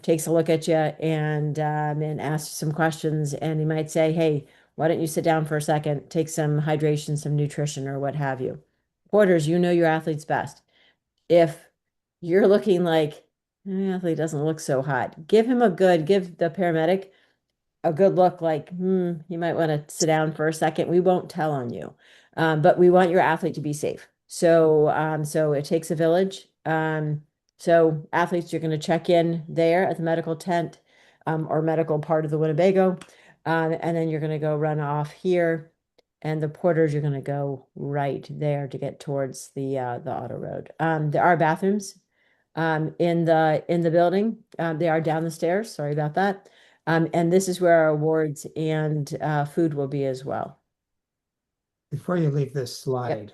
Speaker 1: takes a look at you and asks you some questions. And he might say, hey, why don't you sit down for a second, take some hydration, some nutrition, or what have you. Porters, you know your athlete's best. If you're looking like, athlete doesn't look so hot, give the paramedic a good look, like, you might want to sit down for a second. We won't tell on you. But we want your athlete to be safe. So it takes a village. So athletes, you're going to check in there at the medical tent, or medical part of the Winnebago. And then you're going to go run off here. And the porters, you're going to go right there to get towards the auto road. There are bathrooms in the building. They are down the stairs. Sorry about that. And this is where our awards and food will be as well.
Speaker 2: Before you leave this
Speaker 1: Yep.
Speaker 2: slide,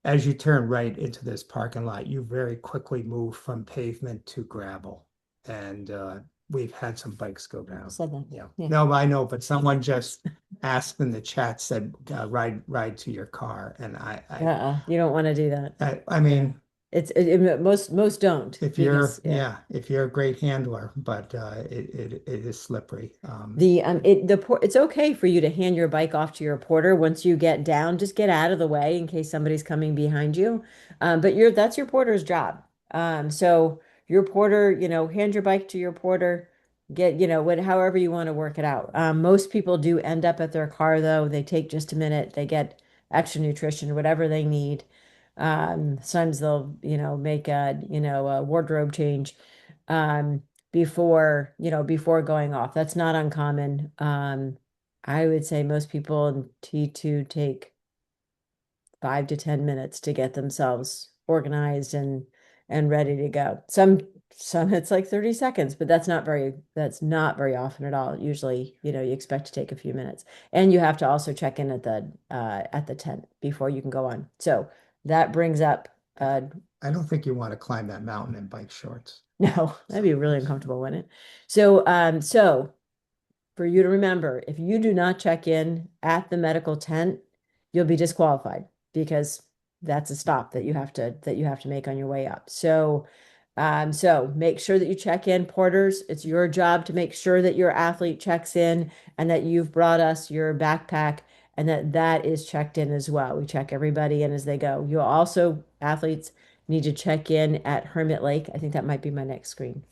Speaker 2: as you turn right into this parking lot, you very quickly move from pavement to gravel. And we've had some bikes go down.
Speaker 1: Said that.
Speaker 2: Yeah.
Speaker 1: Yeah.
Speaker 2: No, I know, but someone just asked in the chat, said ride to your car. And
Speaker 1: You don't want to do that.
Speaker 2: I mean,
Speaker 1: Most don't
Speaker 2: if
Speaker 1: because
Speaker 2: you're, yeah, if you're a great handler, but it is slippery.
Speaker 1: it's okay for you to hand your bike off to your porter once you get down. Just get out of the way in case somebody's coming behind you. But that's your porter's job. So your porter, hand your bike to your porter. Get, however you want to work it out. Most people do end up at their car though. They take just a minute. They get extra nutrition, whatever they need. Sometimes they'll, make a wardrobe change. Um, before going off. That's not uncommon. I would say most people in T2 take 5 to 10 minutes to get themselves organized and ready to go. Some it's like 30 seconds, but that's not very often at all. Usually, you expect to take a few minutes. And you have to also check in at the tent before you can go on. So that brings up
Speaker 2: I don't think you want to climb that mountain in bike shorts.
Speaker 1: no, that'd be really uncomfortable, wouldn't it? So for you to remember, if you do not check in at the medical tent, you'll be disqualified because that's a stop that you have to make on your way up. So make sure that you check in, porters. It's your job to make sure that your athlete checks in and that you've brought us your backpack and that is checked in as well. We check everybody in as they go. You'll also, athletes, need to check in at Hermit Lake. I think that might be my next screen.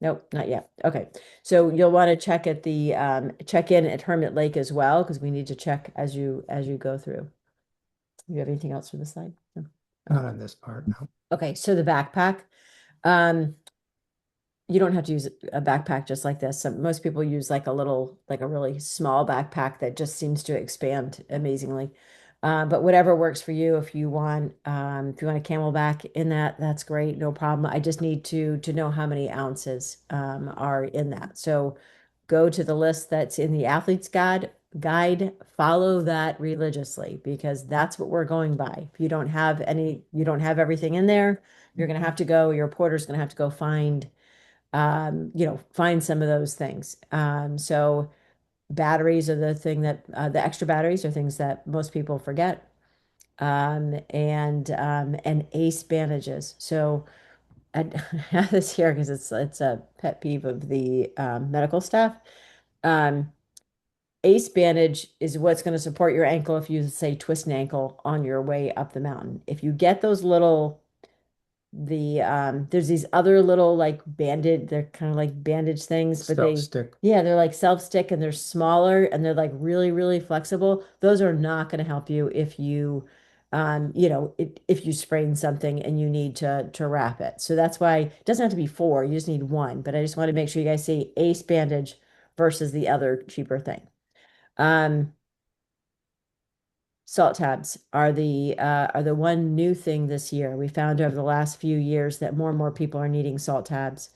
Speaker 1: Nope, not yet. Okay. So you'll want to check in at Hermit Lake as well, because we need to check as you go through. You have anything else for the slide? No?
Speaker 2: Not on this part, no.
Speaker 1: Okay, so the backpack. Um, you don't have to use a backpack just like this. Most people use like a really small backpack that just seems to expand amazingly. But whatever works for you, if you want a camelback in that, that's great, no problem. I just need to know how many ounces are in that. So go to the list that's in the athlete's guide, follow that religiously because that's what we're going by. If you don't have everything in there, your porter's gonna have to go find some of those things. So batteries are the extra batteries are things that most people forget. And ace bandages. So I have this here because it's a pet peeve of the medical staff. Um, Ace bandage is what's going to support your ankle if you say twist an ankle on your way up the mountain. If you get those there's these other little like they're kind of like bandage things, but
Speaker 2: Self-stick.
Speaker 1: yeah, they're like self-stick and they're smaller and they're like really, really flexible. Those are not going to help you if you sprain something and you need to wrap it. So that's why it doesn't have to be four, you just need one. But I just want to make sure you guys see Ace bandage versus the other cheaper thing. Um, Salt tabs are the one new thing this year. We found over the last few years that more and more people are needing salt tabs.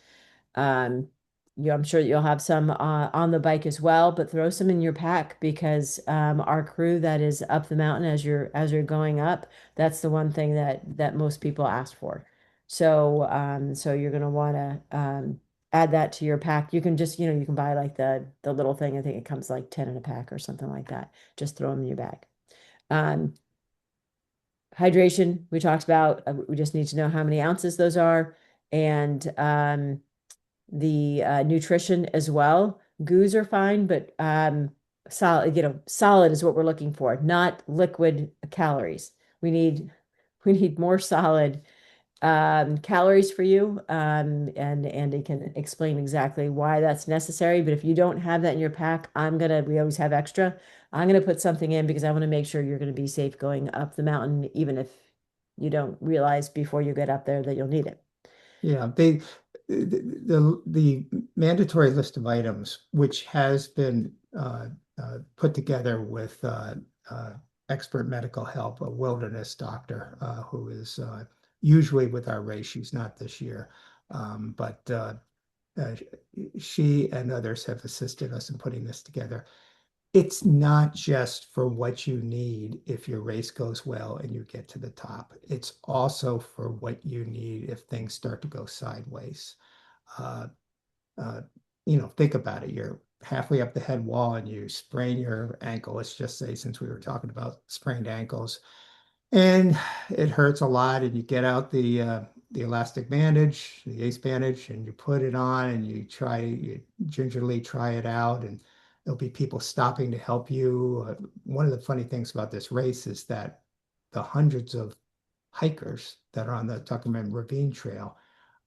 Speaker 1: Um, I'm sure that you'll have some on the bike as well, but throw some in your pack because our crew that is up the mountain as you're going up, that's the one thing that most people ask for. So you're gonna want to add that to your pack. You can just you can buy like the little thing. I think it comes like 10 in a pack or something like that. Just throw them in your bag. Um, Hydration, we talked about, we just need to know how many ounces those are. And the nutrition as well. Goos are fine, but solid is what we're looking for, not liquid calories. We need more solid calories for you. And Andy can explain exactly why that's necessary. But if you don't have that in your pack, we always have extra. I'm gonna put something in because I want to make sure you're gonna be safe going up the mountain, even if you don't realize before you get up there that you'll need it.
Speaker 2: Yeah, the mandatory list of items, which has been put together with expert medical help, a wilderness doctor who is usually with our race. She's not this year, but uh, she and others have assisted us in putting this together. It's not just for what you need if your race goes well and you get to the top. It's also for what you need if things start to go sideways. Uh, uh, think about it. You're halfway up the head wall and you sprain your ankle. Let's just say, since we were talking about sprained ankles, and it hurts a lot, and you get out the elastic bandage, the ace bandage, and you put it on and you gingerly try it out, and there'll be people stopping to help you. One of the funny things about this race is that the hundreds of hikers that are on the Tuckerman Ravine Trail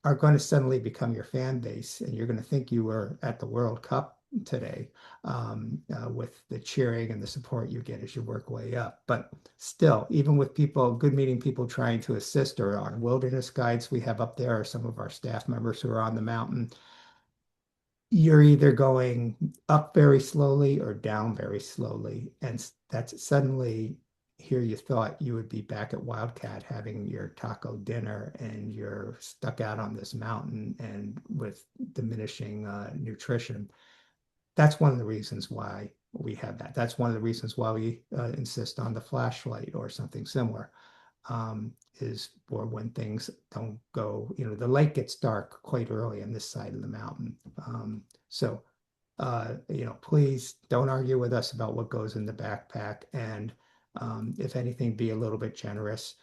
Speaker 2: are going to suddenly become your fan base, and you're going to think you were at the World Cup today, with the cheering and the support you get as you work way up. But still, even with people, good meeting people trying to assist, or our wilderness guides we have up there, or some of our staff members who are on the mountain, you're either going up very slowly or down very slowly. And that's suddenly, here you thought you would be back at Wildcat having your taco dinner, and you're stuck out on this mountain and with diminishing nutrition. That's one of the reasons why we have that. That's one of the reasons why we insist on the flashlight or something similar, is for when things don't go, the lake gets dark quite early on this side of the mountain. So, please don't argue with us about what goes in the backpack. And if anything, be a little bit generous,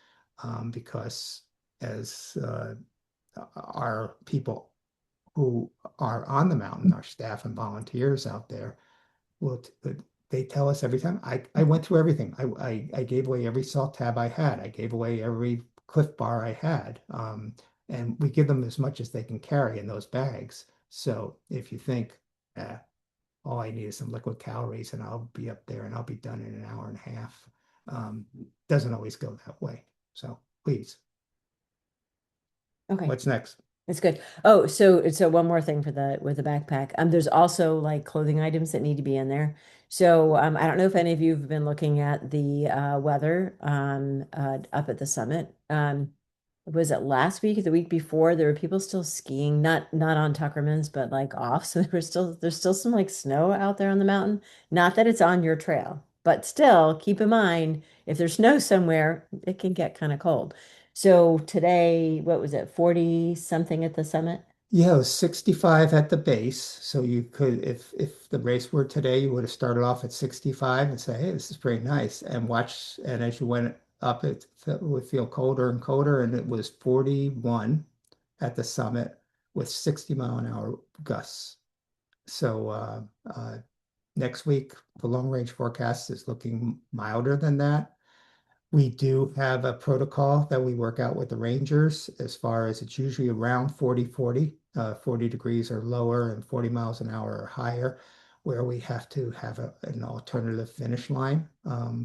Speaker 2: because as our people who are on the mountain, our staff and volunteers out there, well, they tell us every time. I went through everything. I gave away every salt tab I had. I gave away every Cliff Bar I had. And we give them as much as they can carry in those bags. So if you think, all I need is some liquid calories and I'll be up there and I'll be done in an hour and a half, doesn't always go that way. So please,
Speaker 1: Okay.
Speaker 2: what's next?
Speaker 1: That's good. Oh, so one more thing for the with the backpack. There's also like clothing items that need to be in there. So I don't know if any of you have been looking at the weather up at the summit. Was it last week, the week before? There were people still skiing, not on Tuckerman's, but like off. So there's still some like snow out there on the mountain. Not that it's on your trail, but still keep in mind if there's snow somewhere, it can get kind of cold. So today, what was it, 40 something at the summit?
Speaker 2: Yeah, it was 65 at the base. So you could, if the race were today, you would have started off at 65 and say, hey, this is pretty nice. And watch, and as you went up, it would feel colder and colder. And it was 41 at the summit with 60-mile-an-hour gusts. So next week, the long range forecast is looking milder than that. We do have a protocol that we work out with the Rangers, as far as it's usually around 40-40, 40 degrees or lower and 40 miles an hour or higher, where we have to have an alternative finish line,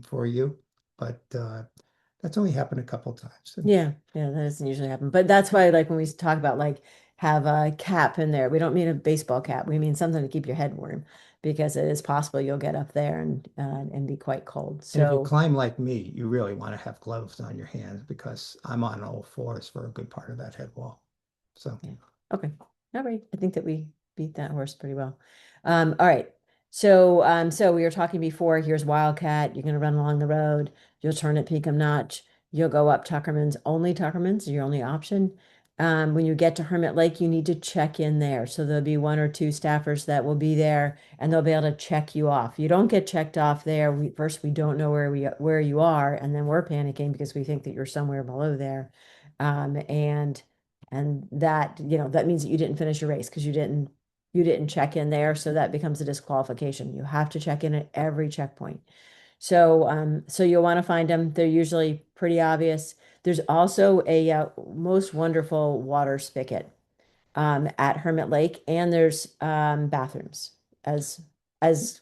Speaker 2: for you. But that's only happened a couple times.
Speaker 1: Yeah, that doesn't usually happen. But that's why, like, when we talk about like have a cap in there, we don't mean a baseball cap. We mean something to keep your head warm because it is possible you'll get up there and be quite cold.
Speaker 2: And if you
Speaker 1: So
Speaker 2: climb like me, you really want to have gloves on your hands, because I'm on all fours for a good part of that head wall. So.
Speaker 1: yeah. Okay. All right. I think that we beat that horse pretty well. All right. So we were talking before, here's Wildcat. You're gonna run along the road, you'll turn at Peak'em Notch, you'll go up Tuckerman's, only Tuckerman's, your only option. When you get to Hermit Lake, you need to check in there. So there'll be one or two staffers that will be there and they'll be able to check you off. You don't get checked off there. First we don't know where you are, and then we're panicking because we think that you're somewhere below there. Um, and and that, that means that you didn't finish your race because you didn't check in there, so that becomes a disqualification. You have to check in at every checkpoint. So you'll want to find them. They're usually pretty obvious. There's also a most wonderful water spigot at Hermit Lake, and there's bathrooms, as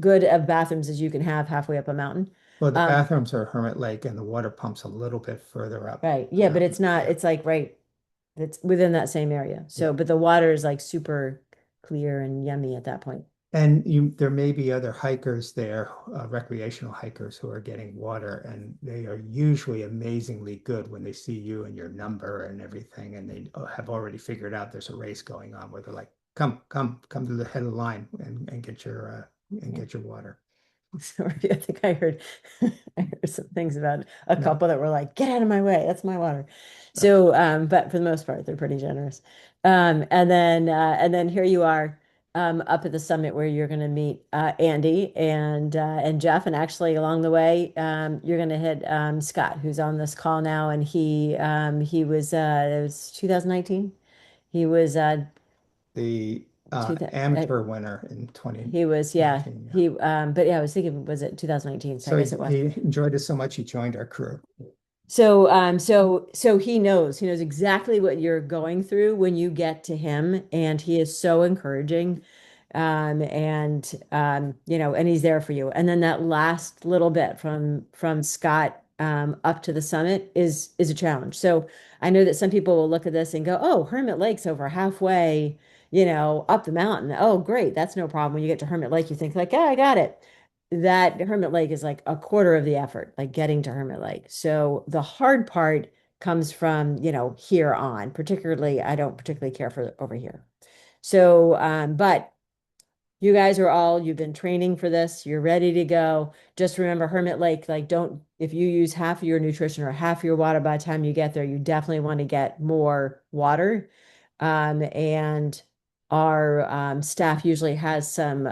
Speaker 1: good of bathrooms as you can have halfway up a mountain.
Speaker 2: Well, the
Speaker 1: Um,
Speaker 2: bathrooms are Hermit Lake and the water pumps a little bit further up
Speaker 1: right,
Speaker 2: the
Speaker 1: yeah, but
Speaker 2: mountain.
Speaker 1: it's not.
Speaker 2: Yeah.
Speaker 1: It's like right. It's within that same area.
Speaker 2: Yeah.
Speaker 1: So, but the water is like super clear and yummy at that point.
Speaker 2: And there may be other hikers there, recreational hikers who are getting water, and they are usually amazingly good when they see you and your number and everything, and they have already figured out there's a race going on where they're like, come to the head of the line and get your water.
Speaker 1: Sorry, I think I heard some things about a
Speaker 2: No,
Speaker 1: couple that were like, "Get out of my way, that's my water."
Speaker 2: uh,
Speaker 1: So, but for the most part, they're pretty generous. And then here you are, up at the summit where you're going to meet Andy and Jeff, and actually along the way, you're going to hit Scott, who's on this call now, and he was it was 2019. He was
Speaker 2: the
Speaker 1: two, uh,
Speaker 2: amateur winner in
Speaker 1: he was, yeah.
Speaker 2: 2019. Yeah.
Speaker 1: He but yeah, I was thinking, was it 2019? So I
Speaker 2: So
Speaker 1: guess it was.
Speaker 2: he enjoyed it so much he joined our crew.
Speaker 1: So he knows exactly what you're going through when you get to him, and he is so encouraging. And he's there for you. And then that last little bit from Scott up to the summit is a challenge. So I know that some people will look at this and go, "Oh, Hermit Lake's over halfway, up the mountain. Oh, great, that's no problem." When you get to Hermit Lake, you think like, "Yeah, I got it." That Hermit Lake is like a quarter of the effort, like getting to Hermit Lake. So the hard part comes from, here on. Particularly, I don't particularly care for over here. So, but you guys are all, you've been training for this, you're ready to go. Just remember Hermit Lake, like don't, if you use half of your nutrition or half of your water by the time you get there, you definitely want to get more water. And our staff usually has some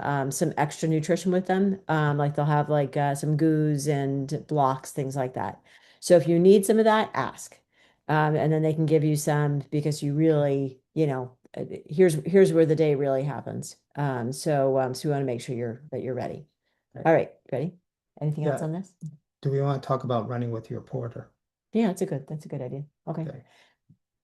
Speaker 1: extra nutrition with them. Like they'll have like some goos and blocks, things like that. So if you need some of that, ask. And then they can give you some because you really, here's where the day really happens. So we want to make sure you're ready.
Speaker 2: Right.
Speaker 1: All right, ready? Anything else
Speaker 2: Yeah.
Speaker 1: on this?
Speaker 2: Do we want to talk about running with your porter?
Speaker 1: Yeah, that's a good idea. Okay.
Speaker 2: Okay.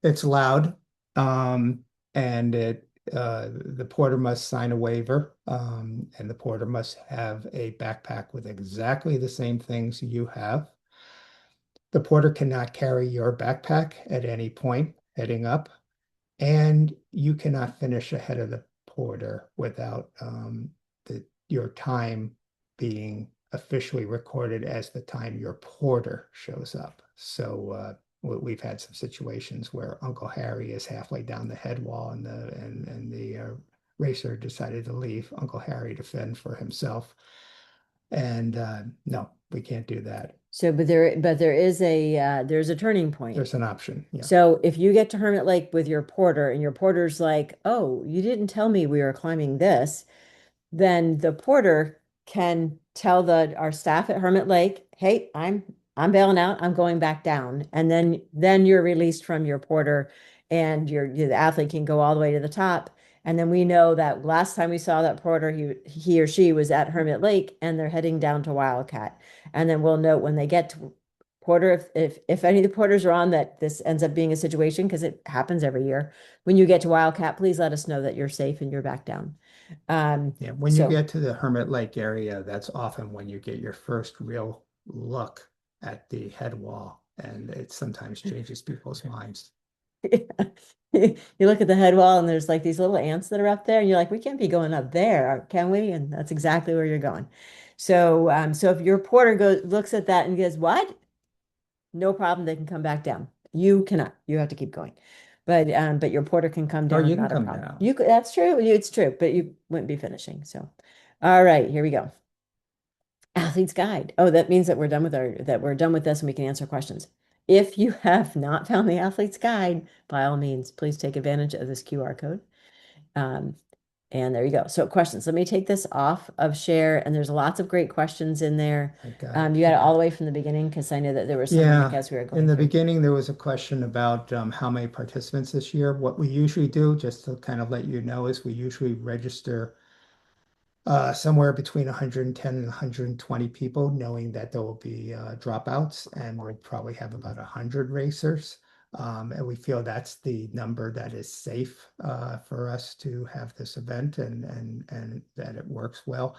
Speaker 2: It's loud, and the porter must sign a waiver, and the porter must have a backpack with exactly the same things you have. The porter cannot carry your backpack at any point heading up, and you cannot finish ahead of the porter without your time being officially recorded as the time your porter shows up. So we've had some situations where Uncle Harry is halfway down the head wall, and the racer decided to leave Uncle Harry to fend for himself. And no, we can't do that.
Speaker 1: So, but there's a turning point.
Speaker 2: There's an option. Yeah.
Speaker 1: So if you get to Hermit Lake with your porter and your porter's like, "Oh, you didn't tell me we were climbing this," then the porter can tell the our staff at Hermit Lake, "Hey, I'm bailing out. I'm going back down." And then you're released from your porter, and the athlete can go all the way to the top. And then we know that last time we saw that porter, he or she was at Hermit Lake, and they're heading down to Wildcat. And then we'll note when they get to porter, if any of the porters are on, that this ends up being a situation because it happens every year. When you get to Wildcat, please let us know that you're safe and you're back down.
Speaker 2: Yeah, when you
Speaker 1: So
Speaker 2: get to the Hermit Lake area, that's often when you get your first real look at the head wall, and it sometimes changes people's minds.
Speaker 1: you look at the head wall and there's like these little ants that are up there, and you're like, "We can't be going up there, can we?" And that's exactly where you're going. So if your porter looks at that and goes, "What?" No problem, they can come back down. You cannot. You have to keep going. But your porter can come
Speaker 2: Or
Speaker 1: down,
Speaker 2: you can
Speaker 1: not a
Speaker 2: come
Speaker 1: problem.
Speaker 2: down.
Speaker 1: You could, that's true. It's true, but you wouldn't be finishing. So, all right, here we go. Athlete's guide. Oh, that means that we're done with this and we can answer questions. If you have not found the athlete's guide, by all means, please take advantage of this QR code. Um, and there you go. So questions. Let me take this off of share, and there's lots of great questions in there.
Speaker 2: I got it
Speaker 1: You got it all
Speaker 2: here.
Speaker 1: the way from the beginning because I know that there were some like
Speaker 2: Yeah,
Speaker 1: as we were
Speaker 2: in
Speaker 1: going
Speaker 2: the
Speaker 1: through.
Speaker 2: beginning, there was a question about how many participants this year. What we usually do, just to kind of let you know, is we usually register somewhere between 110 and 120 people, knowing that there will be dropouts, and we'll probably have about 100 racers. And we feel that's the number that is safe for us to have this event, and that it works well.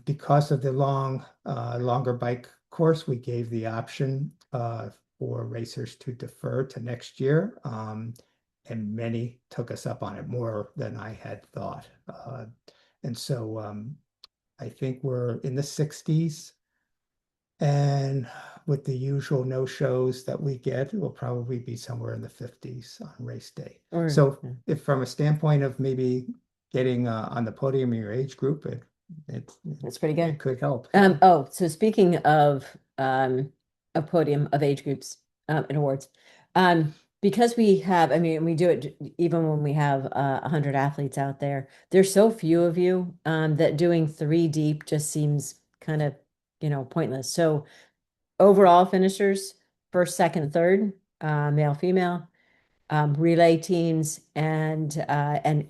Speaker 2: Because of the longer bike course, we gave the option for racers to defer to next year. and many took us up on it more than I had thought. And so I think we're in the 60s. And with the usual no shows that we get, it will probably be somewhere in the 50s on race day.
Speaker 1: Or
Speaker 2: So if from a standpoint of maybe getting on the podium in your age group, it
Speaker 1: that's pretty
Speaker 2: it
Speaker 1: good.
Speaker 2: could help.
Speaker 1: Oh, so speaking of a podium of age groups and awards, because we have, I mean, we do it even when we have 100 athletes out there. There's so few of you that doing three deep just seems kind of, pointless. So overall finishers, first, second, third, male, female, relay teams, and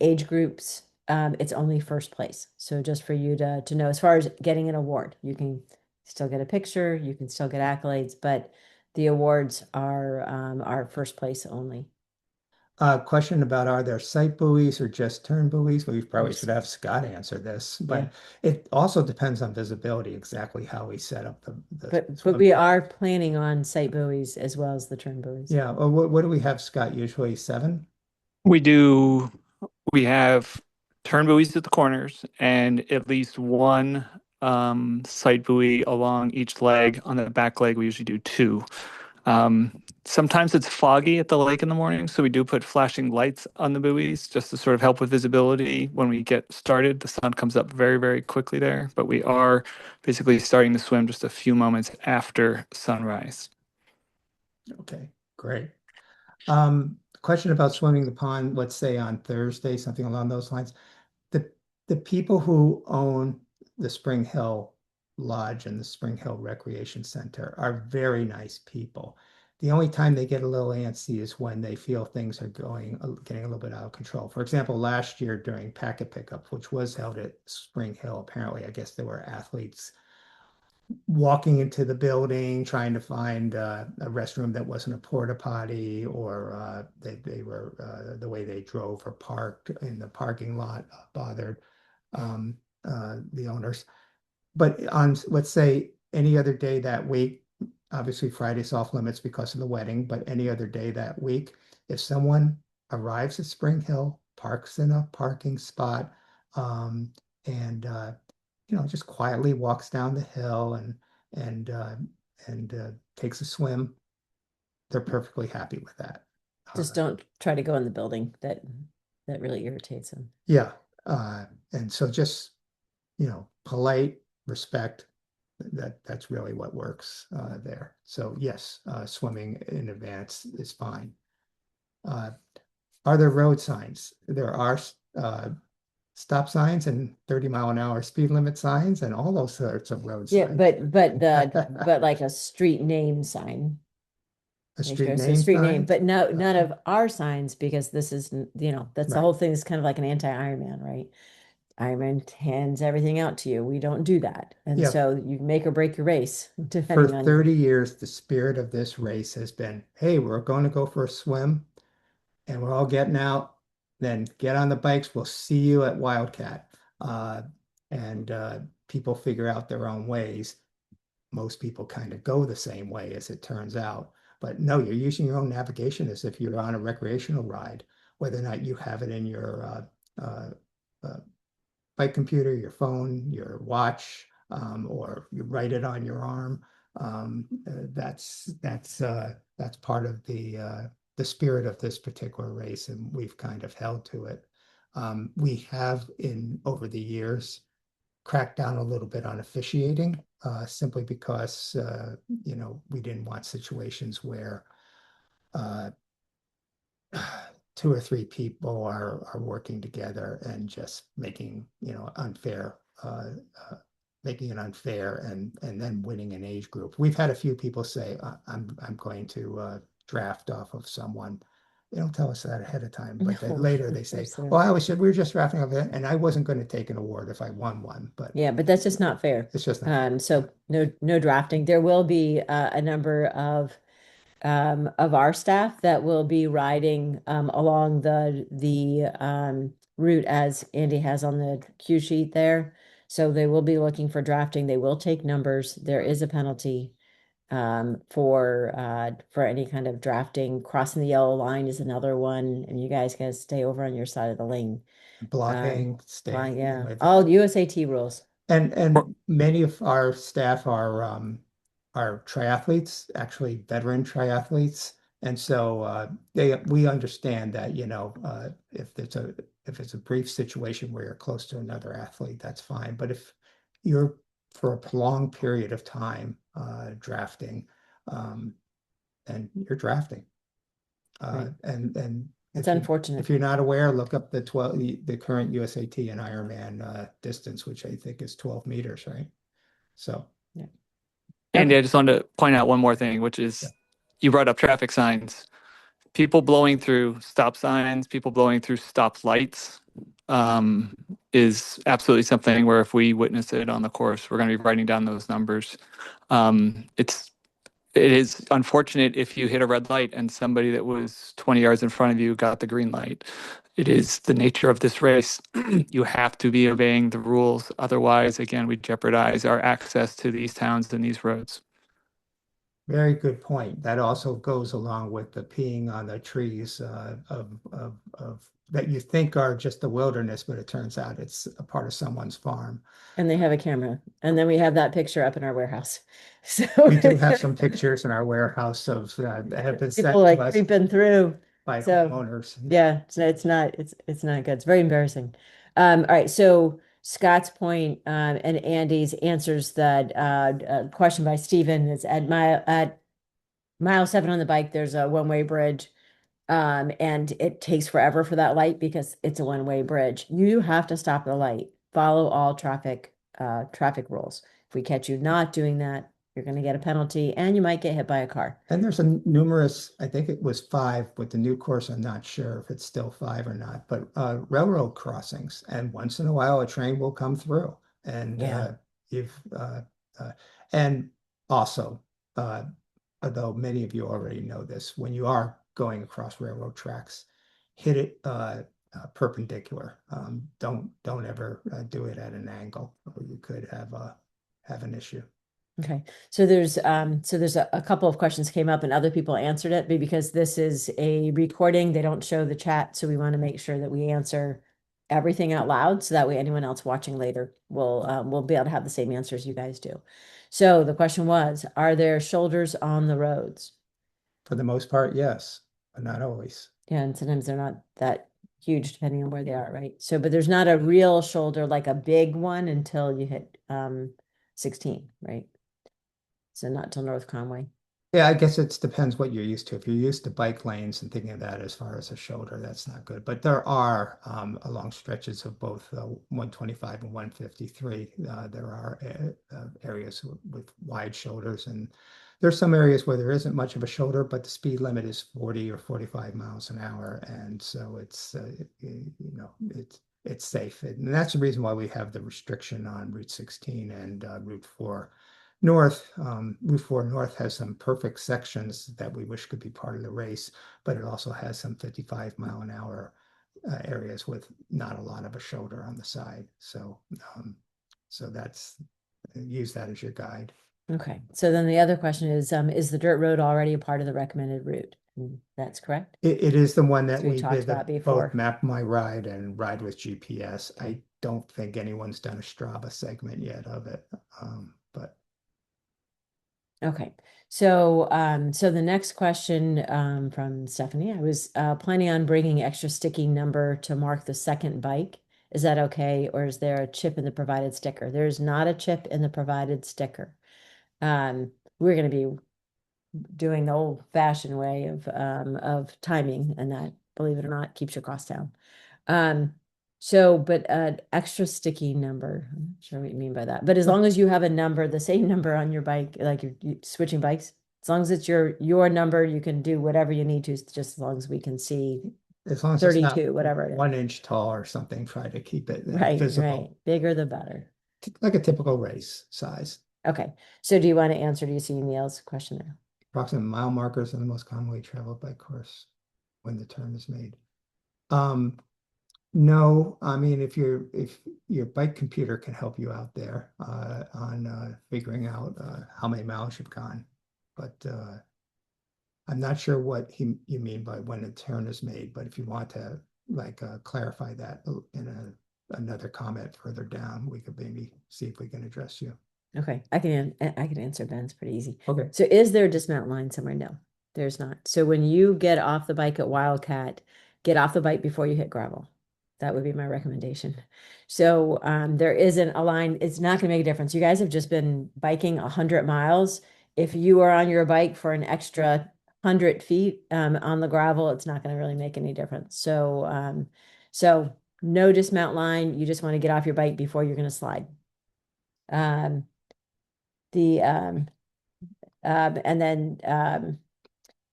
Speaker 1: age groups. It's only first place. So just for you to know, as far as getting an award, you can still get a picture, you can still get accolades, but the awards are first place only.
Speaker 2: Question about, are there sight buoys or just turn buoys? We probably
Speaker 1: There's,
Speaker 2: should have Scott answer this,
Speaker 1: yeah,
Speaker 2: but it also depends on visibility, exactly how we set up the
Speaker 1: but
Speaker 2: swim.
Speaker 1: we are planning on sight buoys as well as the turn buoys.
Speaker 2: Yeah, well, what do we have, Scott? Usually seven?
Speaker 3: We do, we have turn buoys at the corners and at least one side buoy along each leg. On the back leg, we usually do two. Sometimes it's foggy at the lake in the morning, so we do put flashing lights on the buoys just to sort of help with visibility when we get started. The sun comes up very, very quickly there, but we are basically starting to swim just a few moments after sunrise.
Speaker 2: Okay, great. Question about swimming the pond, let's say on Thursday, something along those lines. The the people who own the Spring Hill Lodge and the Spring Hill Recreation Center are very nice people. The only time they get a little antsy is when they feel things are getting a little bit out of control. For example, last year during packet pickup, which was held at Spring Hill, apparently, I guess there were athletes walking into the building, trying to find a restroom that wasn't a porta potty, or they were the way they drove or parked in the parking lot bothered the owners. But on, let's say, any other day that week, obviously Friday's off limits because of the wedding, but any other day that week, if someone arrives at Spring Hill, parks in a parking spot, and just quietly walks down the hill and uh, and takes a swim, they're perfectly happy with that.
Speaker 1: Just
Speaker 2: Uh,
Speaker 1: don't try to go in the building. That really irritates them.
Speaker 2: yeah, and so just polite respect. That's really what works there. So yes, swimming in advance is fine. Uh, are there road signs? There are stop signs and 30-mile-an-hour speed limit signs and all those sorts of road
Speaker 1: Yeah,
Speaker 2: signs.
Speaker 1: but like a street name sign.
Speaker 2: A
Speaker 1: Make
Speaker 2: street
Speaker 1: sure it says
Speaker 2: name
Speaker 1: street name,
Speaker 2: sign?
Speaker 1: but no, none
Speaker 2: Okay.
Speaker 1: of our signs because this is, that's the
Speaker 2: Right.
Speaker 1: whole thing is kind of like an anti-Ironman, right? Ironman hands everything out to you. We don't do that. And
Speaker 2: Yeah.
Speaker 1: so you make or break your race
Speaker 2: For
Speaker 1: depending on,
Speaker 2: 30 years, the spirit of this race has been, hey, we're going to go for a swim and we're all getting out. Then get on the bikes. We'll see you at Wildcat. And people figure out their own ways. Most people kind of go the same way, as it turns out. But no, you're using your own navigation as if you're on a recreational ride, whether or not you have it in your uh, bike computer, your phone, your watch, or you write it on your arm. That's part of the spirit of this particular race, and we've kind of held to it. We have, in over the years, cracked down a little bit on officiating, simply because we didn't want situations where uh, two or three people are working together and just making unfair making it unfair and then winning an age group. We've had a few people say, I'm going to draft off of someone. They don't tell us that ahead of time, but then
Speaker 1: no,
Speaker 2: later they
Speaker 1: of
Speaker 2: say,
Speaker 1: course they don't.
Speaker 2: well, we were just drafting off it, and I wasn't going to take an award if I won one, but
Speaker 1: Yeah, but that's just not fair.
Speaker 2: it's just not fair.
Speaker 1: So no drafting. There will be a number of our staff that will be riding along the route as Andy has on the cue sheet there. So they will be looking for drafting. They will take numbers. There is a penalty. for any kind of drafting. Crossing the yellow line is another one, and you guys gotta stay over on your side of the lane.
Speaker 2: Blocking, staying
Speaker 1: Yeah,
Speaker 2: with.
Speaker 1: all USAT rules.
Speaker 2: And many of our staff are triathletes, actually veteran triathletes. And so we understand that, if it's a brief situation where you're close to another athlete, that's fine. But if you're for a prolonged period of time drafting, um, then you're drafting.
Speaker 1: Right.
Speaker 2: And
Speaker 1: It's
Speaker 2: if you
Speaker 1: unfortunate.
Speaker 2: if you're not aware, look up the current USAT and Ironman distance, which I think is 12 meters, right? So
Speaker 1: Yeah.
Speaker 4: Andy,
Speaker 1: Okay.
Speaker 4: I just wanted to point out one more thing, which
Speaker 2: yeah,
Speaker 4: is you brought up traffic signs. People blowing through stop signs, people blowing through stop lights, um, is absolutely something where if we witness it on the course, we're going to be writing down those numbers. It is unfortunate if you hit a red light and somebody that was 20 yards in front of you got the green light. It is the nature of this race. You have to be obeying the rules. Otherwise, again, we jeopardize our access to these towns and these roads.
Speaker 2: very good point. That also goes along with the peeing on the trees of that you think are just the wilderness, but it turns out it's a part of someone's farm.
Speaker 1: And they have a camera. And then we have that picture up in our warehouse. So
Speaker 2: We do have some pictures in our warehouse of that have been
Speaker 1: people
Speaker 2: sent to
Speaker 1: like
Speaker 2: us
Speaker 1: creeping through.
Speaker 2: by
Speaker 1: So
Speaker 2: homeowners.
Speaker 1: yeah, it's not good. It's very embarrassing. All right. So Scott's point, and Andy's answers that question by Stephen is at mile 7 on the bike, there's a one-way bridge. And it takes forever for that light because it's a one-way bridge. You have to stop the light, follow all traffic rules. If we catch you not doing that, you're going to get a penalty and you might get hit by a car.
Speaker 2: And there's a numerous, I think it was 5 with the new course. I'm not sure if it's still 5 or not, but railroad crossings. And once in a while, a train will come through. And
Speaker 1: Yeah.
Speaker 2: you've, uh, and also, uh, although many of you already know this, when you are going across railroad tracks, hit it perpendicular. Don't ever do it at an angle, or you could have an issue.
Speaker 1: Okay. So there's a couple of questions came up and other people answered it, but because this is a recording, they don't show the chat. So we want to make sure that we answer everything out loud so that way anyone else watching later will be able to have the same answers you guys do. So the question was, are there shoulders on the roads?
Speaker 2: For the most part, yes, but not always.
Speaker 1: Yeah, and sometimes they're not that huge depending on where they are, right? So, but there's not a real shoulder like a big one until you hit 16, right? So not till North Conway.
Speaker 2: Yeah, I guess it depends what you're used to. If you're used to bike lanes and thinking of that as far as a shoulder, that's not good. But there are along stretches of both 125 and 153. There are areas with wide shoulders, and there's some areas where there isn't much of a shoulder, but the speed limit is 40 or 45 miles an hour, and so it's safe, and that's the reason why we have the restriction on Route 16 and Route 4 North. Route 4 North has some perfect sections that we wish could be part of the race, but it also has some 55-mile-an-hour areas with not a lot of a shoulder on the side. So use that as your guide.
Speaker 1: Okay. So then the other question is the dirt road already a part of the recommended route? That's correct.
Speaker 2: It is the one that
Speaker 1: So we
Speaker 2: we
Speaker 1: talked
Speaker 2: did
Speaker 1: about before.
Speaker 2: both Map My Ride and Ride with GPS. I don't think anyone's done a Strava segment yet of it, but
Speaker 1: Okay. So the next question from Stephanie, I was planning on bringing extra sticky number to mark the second bike. Is that okay? Or is there a chip in the provided sticker? There's not a chip in the provided sticker. We're going to be doing the old fashioned way of timing, and that, believe it or not, keeps your costs down. But extra sticky number, I'm not sure what you mean by that, but as long as you have a number, the same number on your bike, like you're switching bikes, as long as it's your number, you can do whatever you need to, just as long as we can see
Speaker 2: as long as it's not
Speaker 1: 32, whatever it is.
Speaker 2: 1 inch tall or something, try to keep it
Speaker 1: Right,
Speaker 2: visible,
Speaker 1: bigger the better.
Speaker 2: like a typical race size.
Speaker 1: Okay, so do you want to answer, do you see Neil's question there?
Speaker 2: Approximate mile markers are the most commonly traveled bike course when the term is made. No, I mean, if your bike computer can help you out there on figuring out how many miles you've gone. but I'm not sure what you mean by when a turn is made, but if you want to like clarify that in another comment further down, we could maybe see if we can address you.
Speaker 1: Okay, I can answer Ben. It's pretty easy.
Speaker 2: Okay.
Speaker 1: So is there a dismount line somewhere? No, there's not. So when you get off the bike at Wildcat, get off the bike before you hit gravel. That would be my recommendation. So there isn't a line. It's not going to make a difference. You guys have just been biking 100 miles. If you are on your bike for an extra 100 feet on the gravel, it's not going to really make any difference. So no dismount line. You just want to get off your bike before you're going to slide. Um, the and then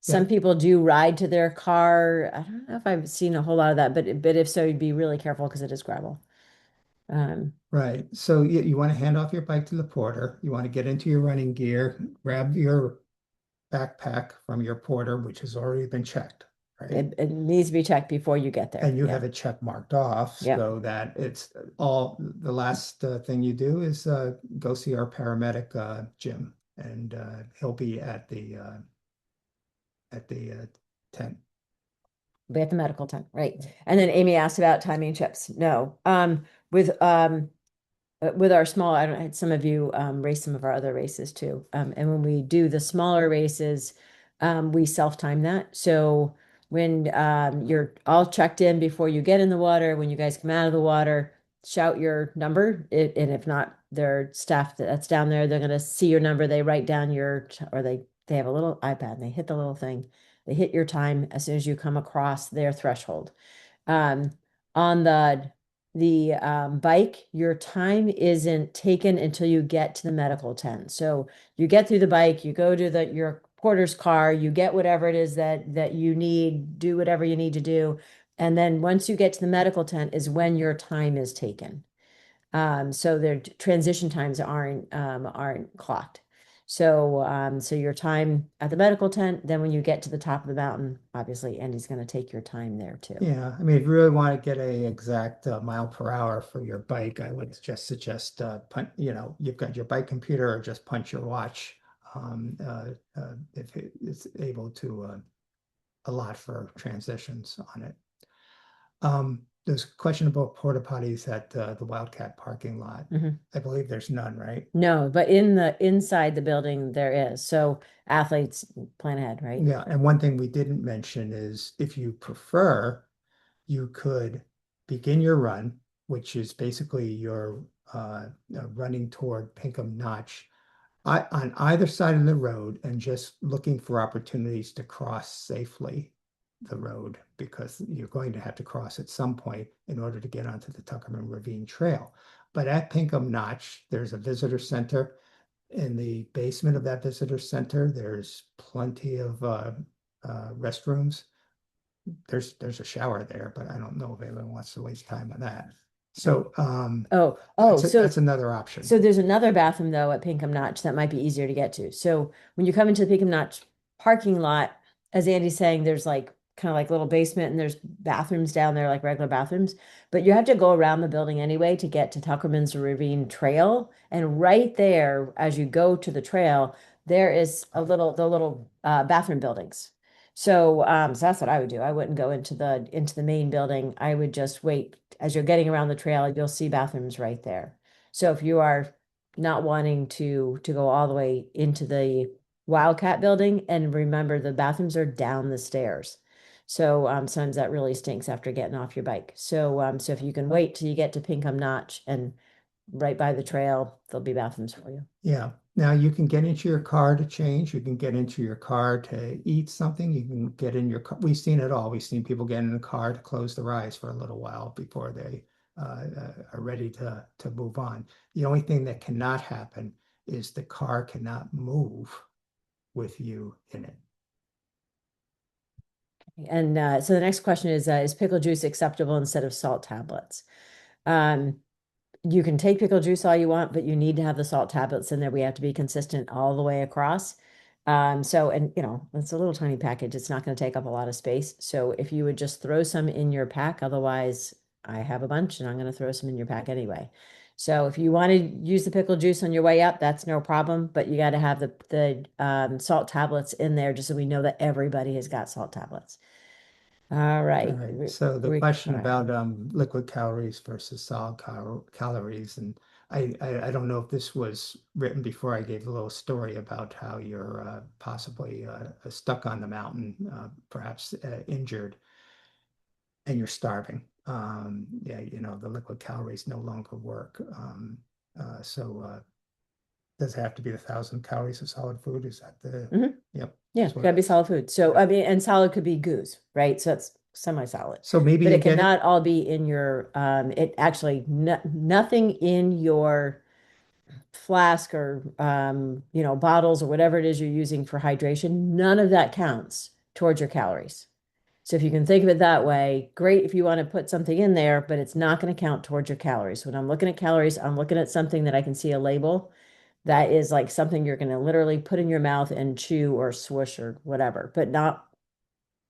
Speaker 1: some
Speaker 2: Yeah.
Speaker 1: people do ride to their car. I don't know if I've seen a whole lot of that, but if so, you'd be really careful because it is gravel.
Speaker 2: Right. So you want to hand off your bike to the porter. You want to get into your running gear, grab your backpack from your porter, which has already been checked, right?
Speaker 1: It needs to be checked before you get there.
Speaker 2: And you
Speaker 1: Yeah.
Speaker 2: have it check marked off
Speaker 1: Yeah.
Speaker 2: so that it's all the last thing you do is go see our paramedic Jim, and he'll be at the tent.
Speaker 1: Be at the medical tent, right? And then Amy asked about timing chips. No, with our small, I don't, some of you race some of our other races too. And when we do the smaller races, we self-time that. So when you're all checked in before you get in the water, when you guys come out of the water, shout your number. And if not, their staff that's down there, they're gonna see your number. They write down or they have a little iPad and they hit the little thing. They hit your time as soon as you come across their threshold. Um, on the bike, your time isn't taken until you get to the medical tent. So you get through the bike, you go to your porter's car, you get whatever it is that you need, do whatever you need to do. And then once you get to the medical tent is when your time is taken. So their transition times aren't clocked. So your time at the medical tent, then when you get to the top of the mountain, obviously Andy's going to take your time there too.
Speaker 2: Yeah, I mean, if you really want to get a exact mile per hour for your bike, I would just suggest you've got your bike computer, or just punch your watch if it's able to allot for transitions on it. There's a question about porta potties at the Wildcat parking lot. I believe there's none, right?
Speaker 1: No, but inside the building there is. So athletes plan ahead, right?
Speaker 2: Yeah, and one thing we didn't mention is if you prefer, you could begin your run, which is basically your running toward Pinkham Notch on either side of the road, and just looking for opportunities to cross safely the road, because you're going to have to cross at some point in order to get onto the Tuckerman Ravine Trail. But at Pinkham Notch, there's a visitor center. In the basement of that visitor center, there's plenty of restrooms. There's a shower there, but I don't know if anyone wants to waste time on that. So that's another option.
Speaker 1: So there's another bathroom though at Pinkham Notch that might be easier to get to. So when you come into the Pinkham Notch parking lot, as Andy's saying, there's like kind of like little basement and there's bathrooms down there, like regular bathrooms, but you have to go around the building anyway to get to Tuckerman's Ravine Trail. And right there, as you go to the trail, there is the little bathroom buildings. So that's what I would do. I wouldn't go into the main building. I would just wait as you're getting around the trail, you'll see bathrooms right there. So if you are not wanting to go all the way into the Wildcat building, and remember the bathrooms are down the stairs. So sometimes that really stinks after getting off your bike. So if you can wait till you get to Pinkham Notch and right by the trail, there'll be bathrooms for you.
Speaker 2: Yeah. Now you can get into your car to change. You can get into your car to eat something. You can get in your car. We've seen it all. We've seen people get in the car to close their eyes for a little while before they are ready to move on. The only thing that cannot happen is the car cannot move with you in it.
Speaker 1: And so the next question is pickle juice acceptable instead of salt tablets? You can take pickle juice all you want, but you need to have the salt tablets in there. We have to be consistent all the way across. And it's a little tiny package. It's not going to take up a lot of space. So if you would just throw some in your pack, otherwise I have a bunch and I'm going to throw some in your pack anyway. So if you want to use the pickle juice on your way up, that's no problem, but you got to have the salt tablets in there just so we know that everybody has got salt tablets. All
Speaker 2: All
Speaker 1: right.
Speaker 2: right. So the question about liquid calories versus solid calories, and I don't know if this was written before I gave a little story about how you're possibly stuck on the mountain, perhaps injured, and you're starving. Yeah, the liquid calories no longer work. So does it have to be 1,000 calories of solid food? Is that the?
Speaker 1: Mhm.
Speaker 2: Yep.
Speaker 1: Yeah,
Speaker 2: that's what
Speaker 1: gotta be
Speaker 2: it's-
Speaker 1: solid food. So, I mean, and solid could be goose, right? So it's semi-solid.
Speaker 2: So maybe
Speaker 1: But
Speaker 2: you
Speaker 1: it
Speaker 2: get it.
Speaker 1: cannot all be in your, it actually, no, nothing in your flask or, bottles or whatever it is you're using for hydration, none of that counts towards your calories. So if you can think of it that way, great if you want to put something in there, but it's not going to count towards your calories. When I'm looking at calories, I'm looking at something that I can see a label that is like something you're going to literally put in your mouth and chew or swoosh or whatever, but not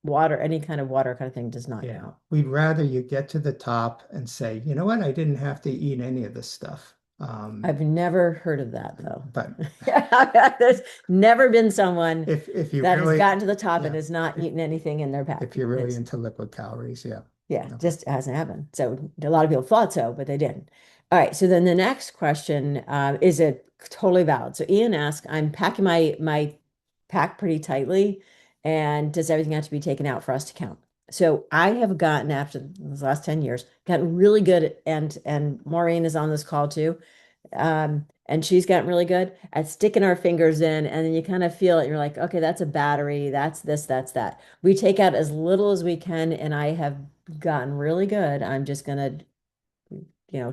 Speaker 1: water, any kind of water kind of thing does not
Speaker 2: Yeah,
Speaker 1: count.
Speaker 2: we'd rather you get to the top and say, you know what, I didn't have to eat any of this stuff.
Speaker 1: I've never heard of that though.
Speaker 2: But
Speaker 1: There's never been someone
Speaker 2: if you
Speaker 1: that has
Speaker 2: really,
Speaker 1: gotten to the top and
Speaker 2: yeah,
Speaker 1: has not eaten anything in their pack.
Speaker 2: if you're really
Speaker 1: It's,
Speaker 2: into liquid calories, yeah.
Speaker 1: yeah,
Speaker 2: Okay.
Speaker 1: just hasn't happened. So a lot of people thought so, but they didn't. All right. So then the next question is a totally valid. So Ian asked, I'm packing my pack pretty tightly, and does everything have to be taken out for us to count? So I have gotten after the last 10 years, gotten really good and Maureen is on this call too. And she's gotten really good at sticking our fingers in, and then you kind of feel it. You're like, okay, that's a battery, that's this, that's that. We take out as little as we can, and I have gotten really good. I'm just gonna,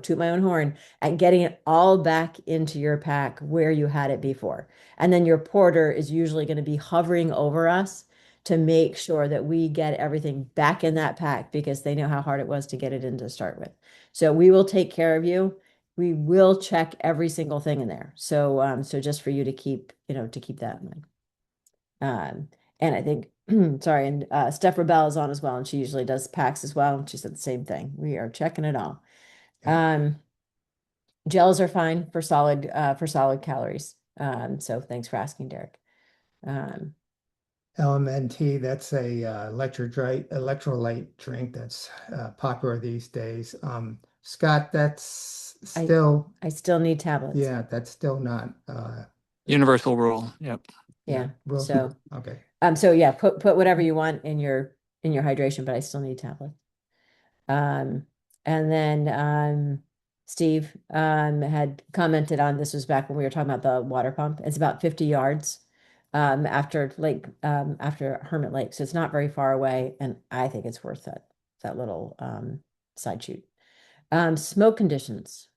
Speaker 1: toot my own horn at getting it all back into your pack where you had it before. And then your porter is usually going to be hovering over us to make sure that we get everything back in that pack because they know how hard it was to get it in to start with. So we will take care of you. We will check every single thing in there. So just for you to keep, to keep that in mind. And I think, sorry, and Steph Rebel is on as well, and she usually does packs as well. And she said the same thing. We are checking it all. Um, gels are fine for solid calories. So thanks for asking, Derek. Um,
Speaker 2: LMNT, that's a electrolyte drink that's popular these days. Scott, that's
Speaker 1: I
Speaker 2: still,
Speaker 1: I still need tablets.
Speaker 2: yeah, that's still not
Speaker 4: Universal rule. Yep.
Speaker 1: Yeah.
Speaker 2: Well,
Speaker 1: So
Speaker 2: okay.
Speaker 1: so yeah, put whatever you want in your hydration, but I still need tablets. And then Steve had commented on this was back when we were talking about the water pump. It's about 50 yards after Hermit Lake. So it's not very far away, and I think it's worth that little side shoot. Smoke conditions.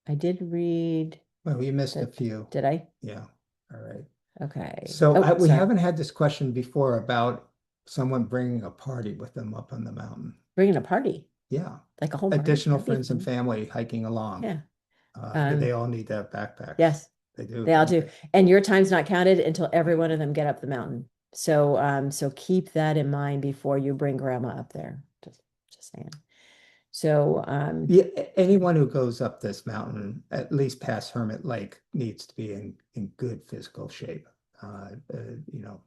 Speaker 1: I did read
Speaker 2: Well, you missed a
Speaker 1: that.
Speaker 2: few.
Speaker 1: Did I?
Speaker 2: Yeah. All right.
Speaker 1: Okay.
Speaker 2: So
Speaker 1: Oh,
Speaker 2: we
Speaker 1: sorry.
Speaker 2: haven't had this question before about someone bringing a party with them up on the mountain.
Speaker 1: Bringing a party,
Speaker 2: Yeah.
Speaker 1: like a whole party.
Speaker 2: Additional
Speaker 1: That'd be
Speaker 2: friends and
Speaker 1: fun.
Speaker 2: family hiking along.
Speaker 1: Yeah.
Speaker 2: They all need to have backpacks.
Speaker 1: Yes,
Speaker 2: They do.
Speaker 1: they all
Speaker 2: don't
Speaker 1: do. And your time's not counted until every one of them get up the mountain. So keep that in mind before you bring grandma up there. Just saying. So
Speaker 2: Yeah, anyone who goes up this mountain, at least past Hermit Lake, needs to be in good physical shape. You know,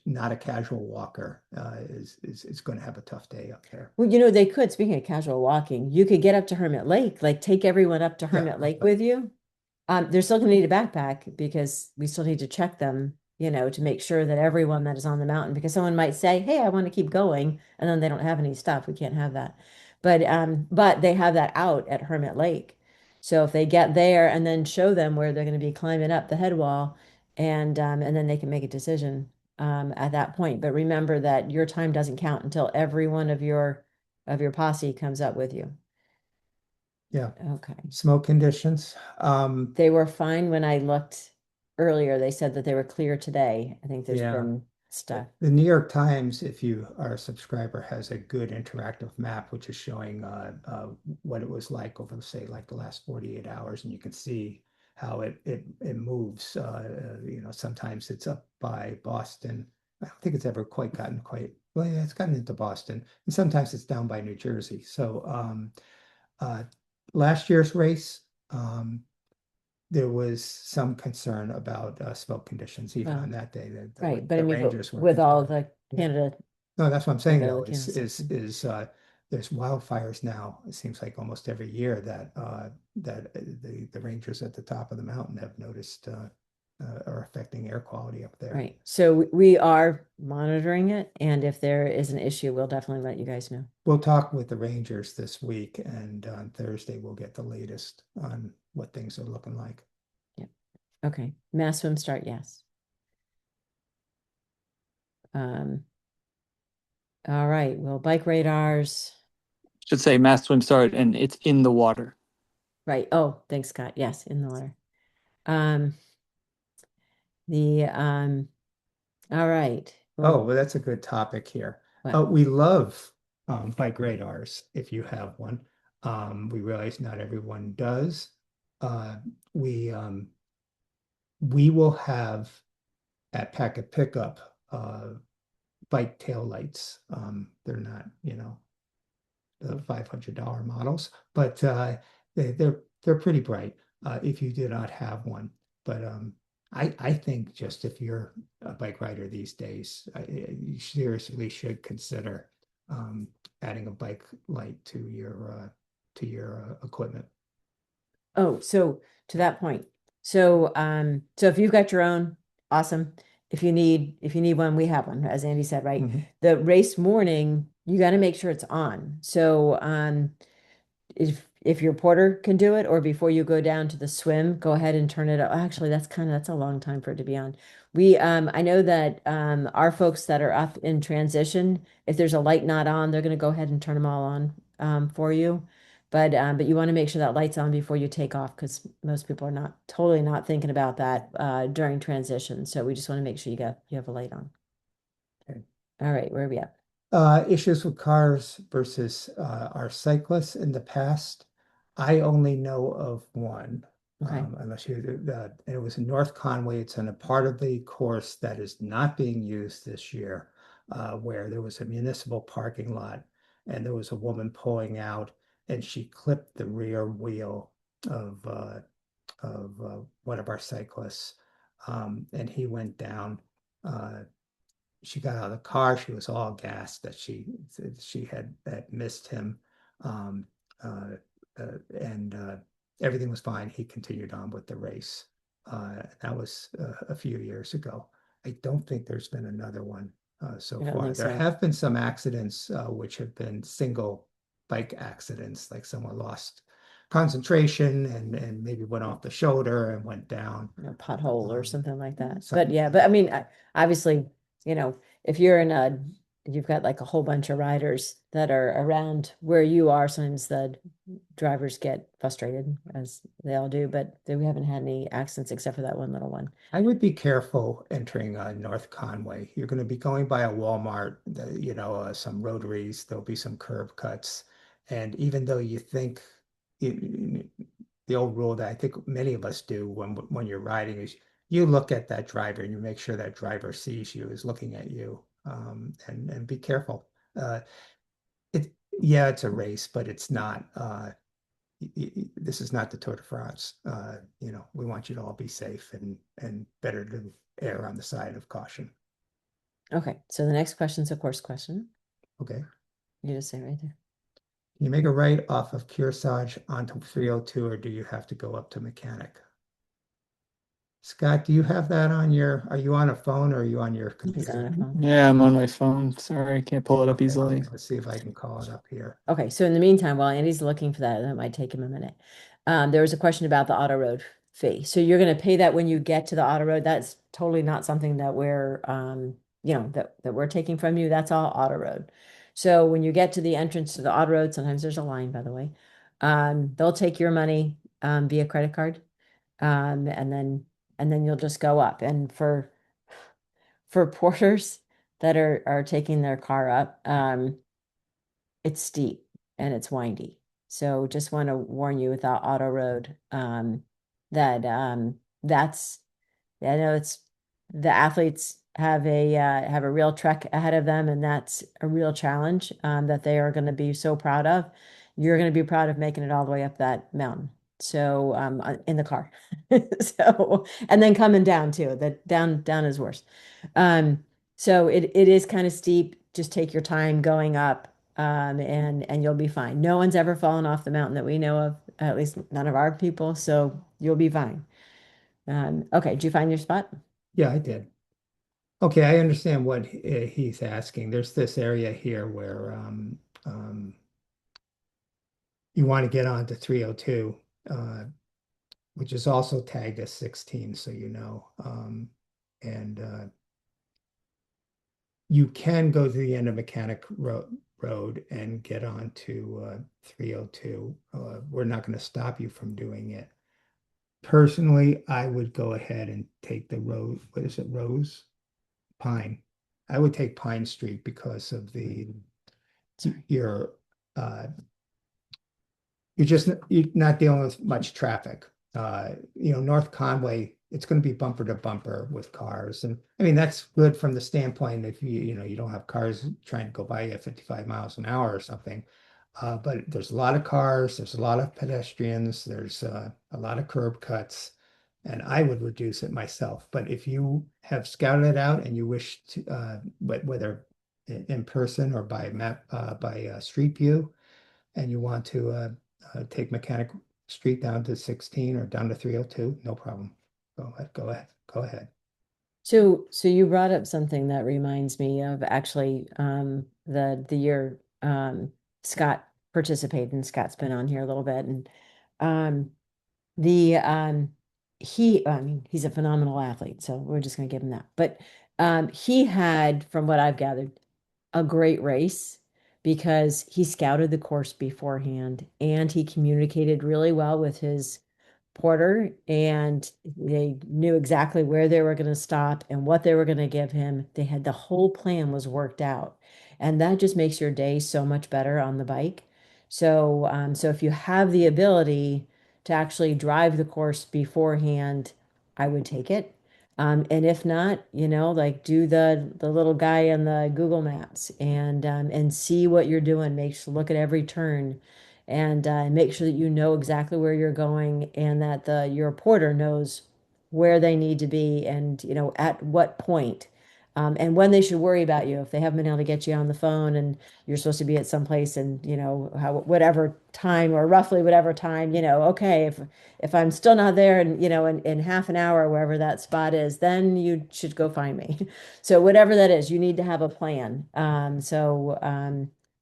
Speaker 2: not a casual walker is going to have a tough day up there.
Speaker 1: well, they could, speaking of casual walking, you could get up to Hermit Lake, like take everyone up to Hermit Lake with you. They're still gonna need a backpack because we still need to check them, to make sure that everyone that is on the mountain, because someone might say, hey, I want to keep going, and then they don't have any stuff. We can't have that. But they have that out at Hermit Lake. So if they get there and then show them where they're going to be climbing up the head wall, and then they can make a decision at that point. But remember that your time doesn't count until every one of your posse comes up with you.
Speaker 2: Yeah.
Speaker 1: Okay.
Speaker 2: Smoke conditions.
Speaker 1: They were fine when I looked earlier. They said that they were clear today. I think there's
Speaker 2: Yeah.
Speaker 1: been stuff.
Speaker 2: The New York Times, if you are a subscriber, has a good interactive map which is showing what it was like over, say, like the last 48 hours, and you can see how it moves. Sometimes it's up by Boston. I don't think it's ever quite gotten well. Yeah, it's gotten into Boston, and sometimes it's down by New Jersey. So last year's race, there was some concern about smoke conditions even
Speaker 1: Well,
Speaker 2: on that day.
Speaker 1: right, but I
Speaker 2: The
Speaker 1: mean, but
Speaker 2: Rangers were
Speaker 1: with all
Speaker 2: concerned.
Speaker 1: the
Speaker 2: Yeah.
Speaker 1: Canada,
Speaker 2: No, that's what I'm
Speaker 1: like
Speaker 2: saying
Speaker 1: all the
Speaker 2: though,
Speaker 1: Canada stuff.
Speaker 2: there's wildfires now. It seems like almost every year that the rangers at the top of the mountain have noticed are affecting air quality up there.
Speaker 1: Right. So we are monitoring it, and if there is an issue, we'll definitely let you guys know.
Speaker 2: We'll talk with the Rangers this week, and on Thursday we'll get the latest on what things are looking like.
Speaker 1: Yeah. Okay. Mass swim start, yes. All right. Well, bike radars.
Speaker 4: Should say mass swim start and it's in the water.
Speaker 1: Right. Oh, thanks, Scott. Yes, in the water. Um, the all right.
Speaker 2: Oh,
Speaker 1: Well,
Speaker 2: well, that's a good topic here.
Speaker 1: well,
Speaker 2: We love bike radars if you have one. We realize not everyone does. Uh, we we will have at Packet Pickup bike tail lights. They're not, the $500 models, but they're pretty bright if you do not have one. But I think just if you're a bike rider these days, you seriously should consider adding a bike light to your equipment.
Speaker 1: oh, so to that point. So if you've got your own, awesome. If you need one, we have one, as Andy said, right?
Speaker 2: Mhm.
Speaker 1: The race morning, you got to make sure it's on. So if your porter can do it, or before you go down to the swim, go ahead and turn it up. Actually, that's a long time for it to be on. I know that our folks that are up in transition, if there's a light not on, they're gonna go ahead and turn them all on for you. But you want to make sure that light's on before you take off, because most people are not totally not thinking about that during transition. So we just want to make sure you have a light on.
Speaker 2: Okay.
Speaker 1: All right, where are we at?
Speaker 2: Issues with cars versus our cyclists in the past. I only know of one,
Speaker 1: Okay.
Speaker 2: unless it was in North Conway. It's in a part of the course that is not being used this year, where there was a municipal parking lot and there was a woman pulling out and she clipped the rear wheel of one of our cyclists, and he went down. She got out of the car. She was all gassed that she had missed him, um, uh, and everything was fine. He continued on with the race. That was a few years ago. I don't think there's been another one so
Speaker 1: I don't
Speaker 2: far.
Speaker 1: think
Speaker 2: There
Speaker 1: so.
Speaker 2: have been some accidents which have been single bike accidents, like someone lost concentration and maybe went off the shoulder and went down.
Speaker 1: Pothole or something like that. But
Speaker 2: Something
Speaker 1: yeah,
Speaker 2: like
Speaker 1: but I
Speaker 2: that.
Speaker 1: mean, obviously, if you've got like a whole bunch of riders that are around where you are, sometimes the drivers get frustrated, as they all do, but we haven't had any accidents except for that one little one.
Speaker 2: I would be careful entering North Conway. You're going to be going by a Walmart, some rotaries, there'll be some curb cuts. And even though you think you, the old rule that I think many of us do when you're riding is you look at that driver and you make sure that driver sees you, is looking at you, and be careful. Uh, yeah, it's a race, but it's not. This is not the Tour de France. We want you to all be safe and better to err on the side of caution.
Speaker 1: Okay, so the next question is a course question.
Speaker 2: Okay.
Speaker 1: You just say right there.
Speaker 2: Can you make a right off of Kearsarge onto 302, or do you have to go up to Mechanic? Scott, do you have that are you on a phone or are you on your
Speaker 1: He's on
Speaker 2: computer?
Speaker 1: a phone.
Speaker 4: Yeah, I'm on my phone. Sorry, I can't pull it up
Speaker 2: Okay,
Speaker 4: easily.
Speaker 2: let's see if I can call it up here.
Speaker 1: Okay, so in the meantime, while Andy's looking for that, that might take him a minute. There was a question about the auto road fee. So you're going to pay that when you get to the auto road. That's totally not something that we're, that we're taking from you. That's all auto road. So when you get to the entrance to the auto road, sometimes there's a line, by the way. They'll take your money via credit card, and then you'll just go up. And for porters that are taking their car up, it's steep and it's windy. So just want to warn you with that auto road, that that's I know it's the athletes have a real trek ahead of them, and that's a real challenge that they are going to be so proud of. You're going to be proud of making it all the way up that mountain. So in the car. So and then coming down too. That down is worse. Um, so it is kind of steep. Just take your time going up, and you'll be fine. No one's ever fallen off the mountain that we know of, at least none of our people, so you'll be fine. Okay, did you find your spot?
Speaker 2: Yeah, I did. Okay, I understand what he's asking. There's this area here where you want to get onto 302, which is also tagged as 16, so you know. And you can go to the end of Road and get onto 302. We're not going to stop you from doing it. Personally, I would go ahead and take the road. What is it, Rose? Pine. I would take Pine Street because of the
Speaker 1: Sorry.
Speaker 2: uh you're not dealing with much traffic. North Conway, it's going to be bumper to bumper with cars. And I mean, that's good from the standpoint if you don't have cars trying to go by you at 55 miles an hour or something. But there's a lot of cars, there's a lot of pedestrians, there's a lot of curb cuts, and I would reduce it myself. But if you have scouted it out and you wish to, whether in person or by map, by Street View, and you want to take Mechanic Street down to 16 or down to 302, no problem. Go ahead.
Speaker 1: So you brought up something that reminds me of actually the year Scott participated, and Scott's been on here a little bit, and um the I mean he's a phenomenal athlete, so we're just gonna give him that. But he had, from what I've gathered, a great race because he scouted the course beforehand and he communicated really well with his porter, and they knew exactly where they were going to stop and what they were going to give him. They had, the whole plan was worked out, and that just makes your day so much better on the bike. So if you have the ability to actually drive the course beforehand, I would take it. And if not, like do the little guy in the Google Maps, and see what you're doing. Look at every turn, and make sure that you know exactly where you're going, and that the your porter knows where they need to be, and at what point, and when they should worry about you if they haven't been able to get you on the phone, and you're supposed to be at some place, and whatever time, or roughly whatever time, okay, if I'm still not there, and in half an hour, wherever that spot is, then you should go find me. So whatever that is, you need to have a plan. That will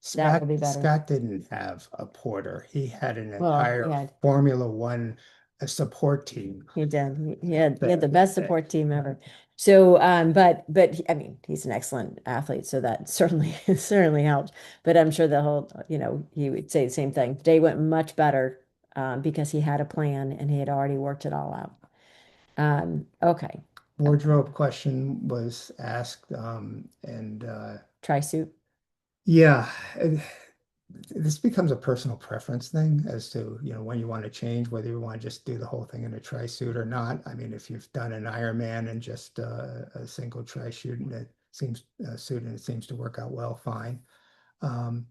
Speaker 2: Scott
Speaker 1: be better.
Speaker 2: Scott didn't have a porter. He had an
Speaker 1: Well,
Speaker 2: entire
Speaker 1: yeah,
Speaker 2: Formula One support team.
Speaker 1: he did. He had the
Speaker 2: That,
Speaker 1: best support team ever. So, I mean, he's an excellent athlete, so that certainly certainly helped. But I'm sure the whole, he would say the same thing. Day went much better, because he had a plan and he had already worked it all out. Okay.
Speaker 2: wardrobe question was asked, and
Speaker 1: Tri-suit.
Speaker 2: yeah, this becomes a personal preference thing as to, when you want to change, whether you want to just do the whole thing in a tri-suit or not. I mean, if you've done an Ironman and just a single tri-suit and it seems to work out well, fine. Um,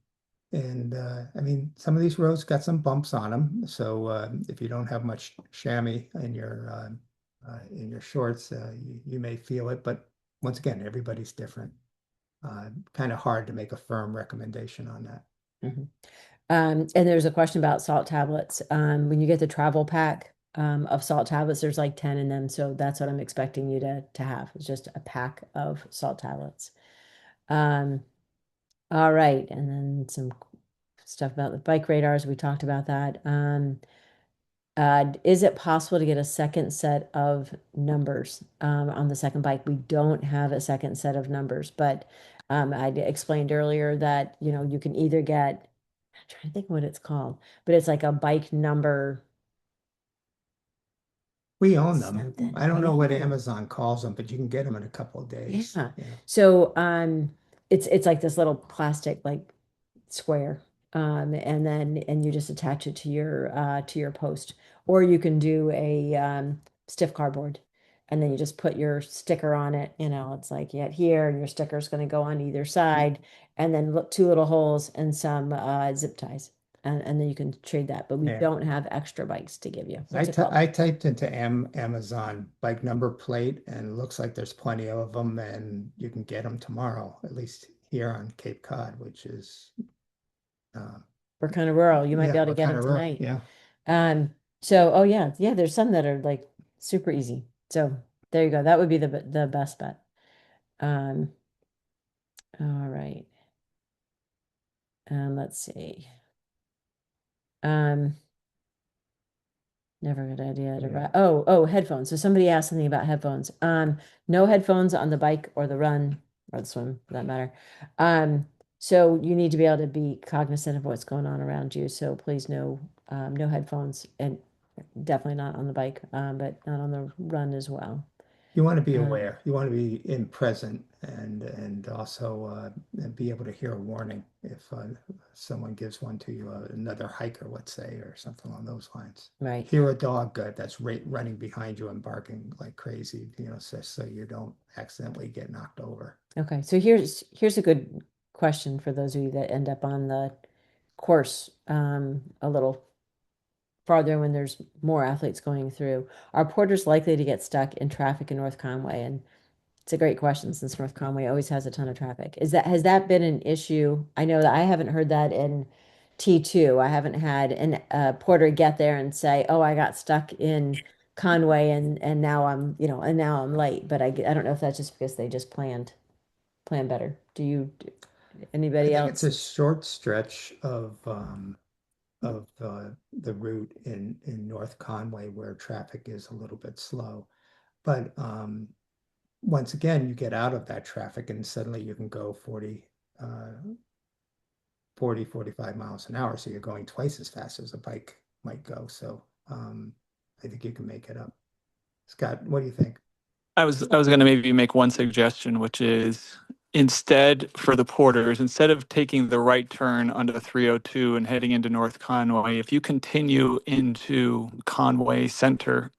Speaker 2: and I mean, some of these roads got some bumps on them, so if you don't have much chamois in your shorts, you may feel it. But once again, everybody's different. Kind of hard to make a firm recommendation on that.
Speaker 1: Mhm. And there's a question about salt tablets. When you get the travel pack of salt tablets, there's like 10 in them. So that's what I'm expecting you to have. It's just a pack of salt tablets. Um, all right. And then some stuff about the bike radars. We talked about that. Is it possible to get a second set of numbers on the second bike? We don't have a second set of numbers, but I explained earlier that, you can either get, I'm trying to think what it's called, but it's like a bike number
Speaker 2: We own them.
Speaker 1: something.
Speaker 2: I don't
Speaker 1: I
Speaker 2: know what
Speaker 1: know.
Speaker 2: Amazon calls them, but you can get them in a couple of days.
Speaker 1: Yeah.
Speaker 2: Yeah.
Speaker 1: So it's like this little plastic like square. And you just attach it to your post. Or you can do a stiff cardboard, and then you just put your sticker on it. It's like you had here, and your sticker is going to go on either side, and then look, two little holes and some zip ties. and then you can trade that. But we
Speaker 2: Yeah.
Speaker 1: don't have extra bikes to give you. What's it called?
Speaker 2: I typed into Amazon bike number plate, and it looks like there's plenty of them, and you can get them tomorrow, at least here on Cape Cod, which is uh,
Speaker 1: We're kind of rural. You might be
Speaker 2: yeah,
Speaker 1: able to
Speaker 2: we're
Speaker 1: get
Speaker 2: kind
Speaker 1: it
Speaker 2: of rural.
Speaker 1: tonight.
Speaker 2: Yeah.
Speaker 1: So oh yeah, yeah, there's some that are like super easy. So there you go. That would be the best bet. Um, all right. Let's see. Um, Never a good idea to
Speaker 2: Yeah.
Speaker 1: oh, headphones. So somebody asked something about headphones. No headphones on the bike or the run or the swim for that matter. Um, so you need to be able to be cognizant of what's going on around you. So please no headphones and definitely not on the bike, but not on the run as well.
Speaker 2: You want to be
Speaker 1: Um,
Speaker 2: aware. You want to be in present and also and be able to hear a warning if someone gives one to you, another hiker, let's say, or something along those lines.
Speaker 1: right.
Speaker 2: Hear a dog that's running behind you and barking like crazy, so you don't accidentally get knocked over.
Speaker 1: Okay. So here's a good question for those of you that end up on the course a little farther when there's more athletes going through. Are porters likely to get stuck in traffic in North Conway? And it's a great question since North Conway always has a ton of traffic. Has that been an issue? I know that I haven't heard that in T2. I haven't had a porter get there and say, "Oh, I got stuck in Conway and now and now I'm late." But I don't know if that's just because they just plan better.
Speaker 2: I
Speaker 1: Anybody
Speaker 2: think it's
Speaker 1: else?
Speaker 2: a short stretch of the route in North Conway where traffic is a little bit slow. But once again, you get out of that traffic and suddenly you can go uh, 45 miles an hour. So you're going twice as fast as a bike might go. So I think you can make it up. Scott, what do you think?
Speaker 4: I was going to maybe make one suggestion, which is instead for the porters, instead of taking the right turn onto the 302 and heading into North Conway, if you continue into Conway Center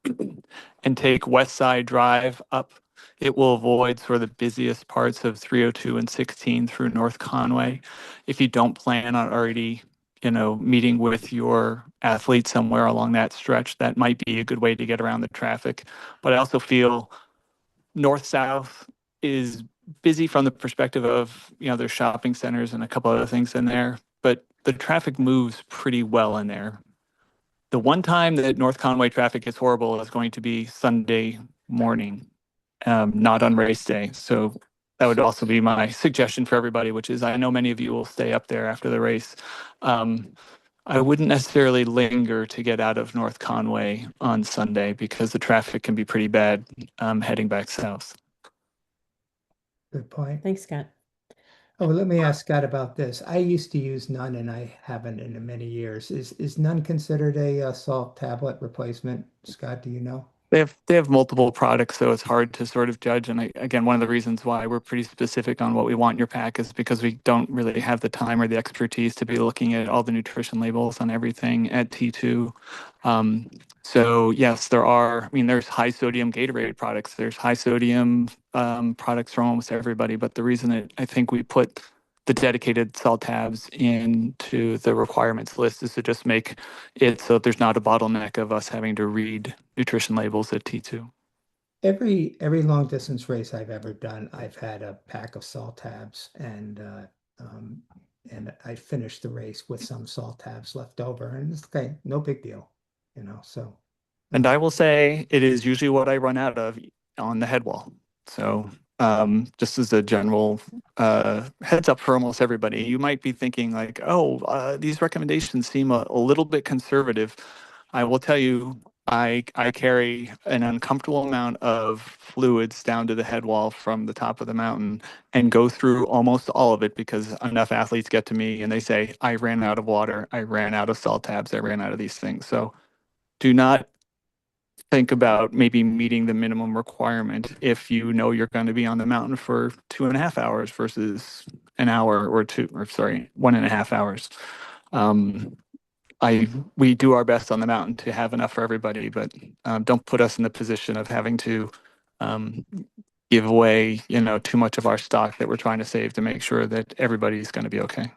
Speaker 4: and take West Side Drive up, it will avoid sort of the busiest parts of 302 and 16 through North Conway. If you don't plan on already, meeting with your athlete somewhere along that stretch, that might be a good way to get around the traffic. But I also feel north south is busy from the perspective of, there's shopping centers and a couple other things in there, but the traffic moves pretty well in there. The one time that North Conway traffic is horrible is going to be Sunday morning, not on race day. So that would also be my suggestion for everybody, which is I know many of you will stay up there after the race. I wouldn't necessarily linger to get out of North Conway on Sunday because the traffic can be pretty bad heading back south.
Speaker 2: Good point.
Speaker 1: Thanks, Scott.
Speaker 2: Oh, let me ask Scott about this. I used to use none and I haven't in many years. Is none considered a salt tablet replacement? Scott, do you know?
Speaker 4: They have multiple products, so it's hard to sort of judge. And again, one of the reasons why we're pretty specific on what we want in your pack is because we don't really have the time or the expertise to be looking at all the nutrition labels on everything at T2. So yes, there are. I mean, there's high sodium Gatorade products. There's high sodium products from almost everybody. But the reason that I think we put the dedicated salt tabs into the requirements list is to just make it so there's not a bottleneck of us having to read nutrition labels at T2.
Speaker 2: Every long distance race I've ever done, I've had a pack of salt tabs um, and I finished the race with some salt tabs left over and it's okay, no big deal. So
Speaker 4: And
Speaker 2: uh,
Speaker 4: I will say it is usually what I run out of on the head wall. So just as a general heads up for almost everybody, you might be thinking like, oh, these recommendations seem a little bit conservative. I will tell you, I carry an uncomfortable amount of fluids down to the head wall from the top of the mountain and go through almost all of it because enough athletes get to me and they say, I ran out of water, I ran out of salt tabs, I ran out of these things. So do not think about maybe meeting the minimum requirement if you know you're going to be on the mountain for 2.5 hours versus an hour or two, or sorry, 1.5 hours. Um, we do our best on the mountain to have enough for everybody, but don't put us in the position of having to um, give away, too much of our stock that we're trying to save to make sure that everybody's going to be okay.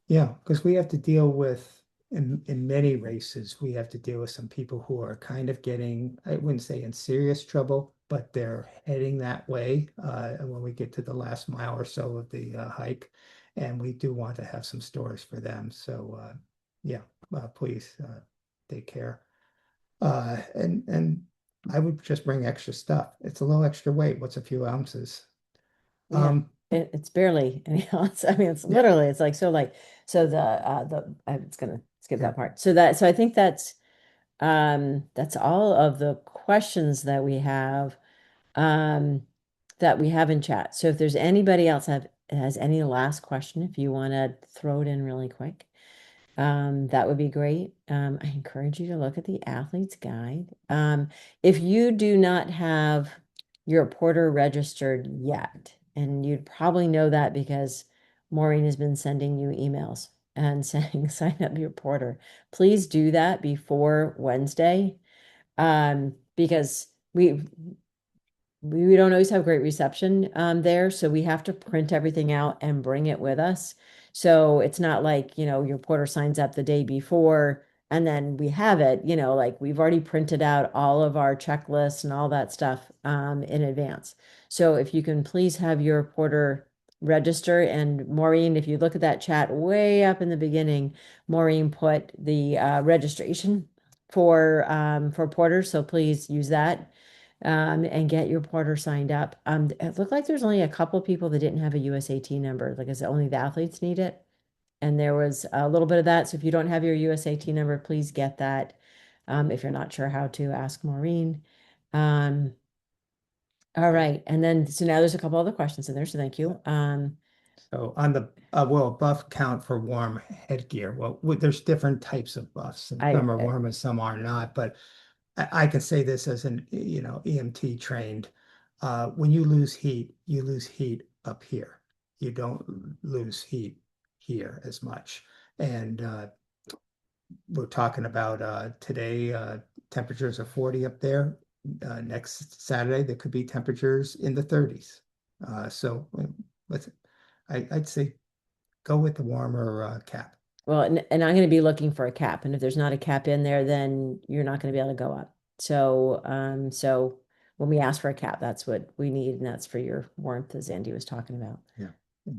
Speaker 2: yeah, because we have to deal with in many races, we have to deal with some people who are kind of getting, I wouldn't say in serious trouble, but they're heading that way when we get to the last mile or so of the hike. And we do want to have some stories for them. So yeah, please take care. And I would just bring extra stuff. It's a little extra weight. What's a few ounces?
Speaker 1: Yeah. It's barely any else. I mean, it's
Speaker 2: Yeah.
Speaker 1: literally, it's like, so like, so I was gonna skip
Speaker 2: Yeah.
Speaker 1: that part. So I think that's all of the questions that we have in chat. So if there's anybody else has any last question, if you want to throw it in really quick, that would be great. I encourage you to look at the athlete's guide. If you do not have your porter registered yet, and you'd probably know that because Maureen has been sending you emails and saying sign up your porter. Please do that before Wednesday. Because we don't always have great reception there, so we have to print everything out and bring it with us. So it's not like, your porter signs up the day before and then we have it, like we've already printed out all of our checklists and all that stuff in advance. So if you can please have your porter register, and Maureen, if you look at that chat way up in the beginning, Maureen put the registration for porters, so please use that and get your porter signed up. It looked like there's only a couple people that didn't have a USAT number. Like I said, only the athletes need it. And there was a little bit of that. So if you don't have your USAT number, please get that. If you're not sure how to, ask Maureen. All right. And then, so now there's a couple other questions in there. So thank you.
Speaker 2: So on the buff count for warm headgear. Well, there's different types of buffs, and some are warm and some are not. But I can say this as an EMT trained. When you lose heat up here. You don't lose heat here as much. And we're talking about today temperatures are 40 up there. Next Saturday there could be temperatures in the 30s. So let's I'd say go with the warmer cap.
Speaker 1: Well, and I'm going to be looking for a cap. And if there's not a cap in there, then you're not going to be able to go up. So when we ask for a cap, that's what we need, and that's for your warmth, as Andy was talking about.
Speaker 2: Yeah.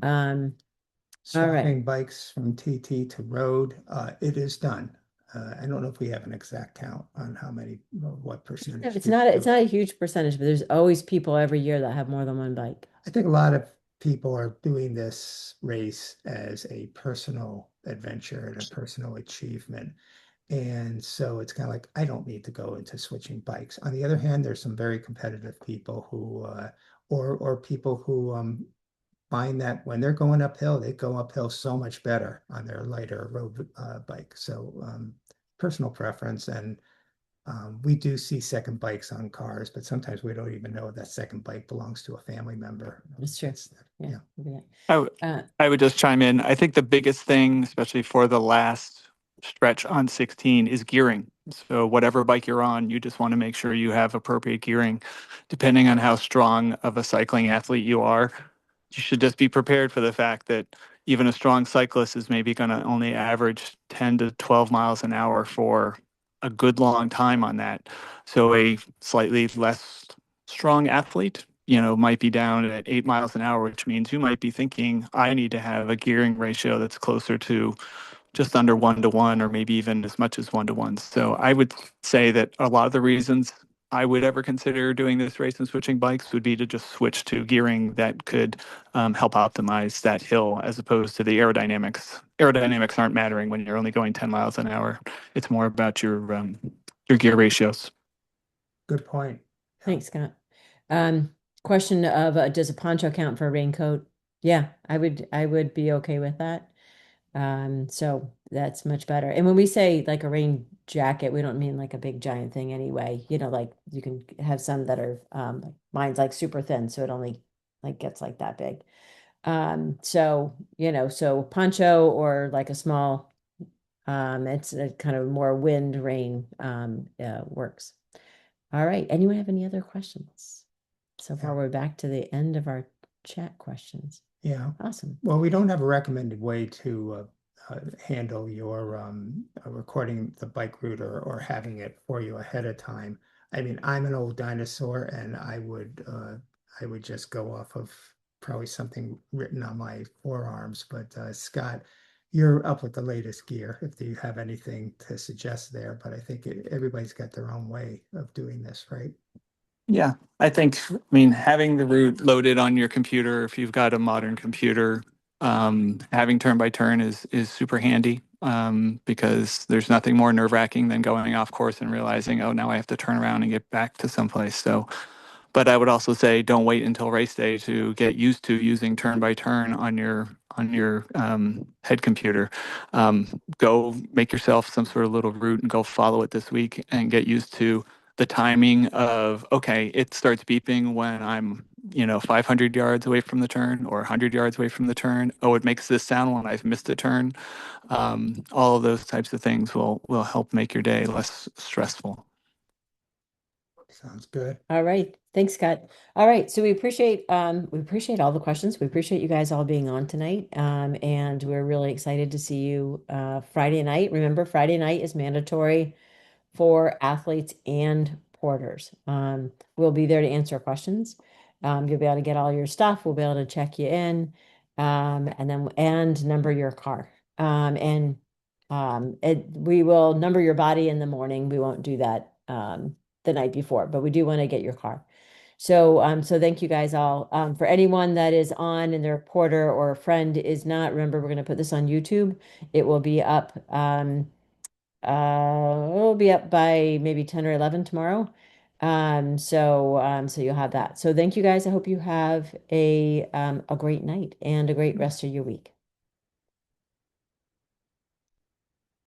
Speaker 1: All right.
Speaker 2: Swapping bikes from TT to road, it is done. I don't know if we have an exact count on how many, what percentage.
Speaker 1: It's not a huge percentage, but there's always people every year that have more than one bike.
Speaker 2: I think a lot of people are doing this race as a personal adventure and a personal achievement. And so it's kind of like, I don't need to go into switching bikes. On the other hand, there's some very competitive people who, or people who find that when they're going uphill, they go uphill so much better on their lighter road bike. So personal preference. And we do see second bikes on cars, but sometimes we don't even know that second bike belongs to a family member.
Speaker 1: That's true. Yeah.
Speaker 4: I would just chime in. I think the biggest thing, especially for the last stretch on 16, is gearing. So whatever bike you're on, you just want to make sure you have appropriate gearing. Depending on how strong of a cycling athlete you are, you should just be prepared for the fact that even a strong cyclist is maybe going to only average 10 to 12 miles an hour for a good long time on that. So a slightly less strong athlete, might be down at 8 miles an hour, which means you might be thinking, I need to have a gearing ratio that's closer to just under 1-to-1, or maybe even as much as 1-to-1. So I would say that a lot of the reasons I would ever consider doing this race and switching bikes would be to just switch to gearing that could help optimize that hill, as opposed to the aerodynamics. Aerodynamics aren't mattering when you're only going 10 miles an hour. It's more about your gear ratios.
Speaker 2: Good point.
Speaker 1: Thanks, Scott. Question of does a poncho count for a raincoat? Yeah, I would be okay with that. So that's much better. And when we say like a rain jacket, we don't mean like a big giant thing anyway. Like you can have some that are like mine's like super thin, so it only like gets like that big. So poncho or like a small it's a kind of more wind rain works. All right. Anyone have any other questions? So far, we're back to the end of our chat questions.
Speaker 2: Yeah.
Speaker 1: Awesome.
Speaker 2: Well, we don't have a recommended way to handle your recording the bike route or having it for you ahead of time. I mean, I'm an old dinosaur, and I would just go off of probably something written on my forearms. But Scott, you're up with the latest gear. If you have anything to suggest there, but I think everybody's got their own way of doing this, right?
Speaker 4: Yeah, I think, I mean, having the route loaded on your computer, if you've got a modern computer, having turn by turn is super handy, because there's nothing more nerve-wracking than going off course and realizing, oh, now I have to turn around and get back to someplace. So, but I would also say don't wait until race day to get used to using turn by turn on your head computer. Go make yourself some sort of little route and go follow it this week and get used to the timing of, okay, it starts beeping when I'm, 500 yards away from the turn or 100 yards away from the turn. Oh, it makes this sound when I've missed a turn. All of those types of things will help make your day less stressful.
Speaker 2: Sounds good.
Speaker 1: All right. Thanks, Scott. All right. So we appreciate all the questions. We appreciate you guys all being on tonight. And we're really excited to see you Friday night. Remember, Friday night is mandatory for athletes and porters. We'll be there to answer questions. You'll be able to get all your stuff. We'll be able to check you in, and number your car. We will number your body in the morning. We won't do that the night before, but we do want to get your car. So thank you guys all. For anyone that is on and their porter or a friend is not, remember, we're going to put this on YouTube. It will be up. It'll be up by maybe 10 or 11 tomorrow. So you'll have that. So thank you guys. I hope you have a great night and a great rest of your week.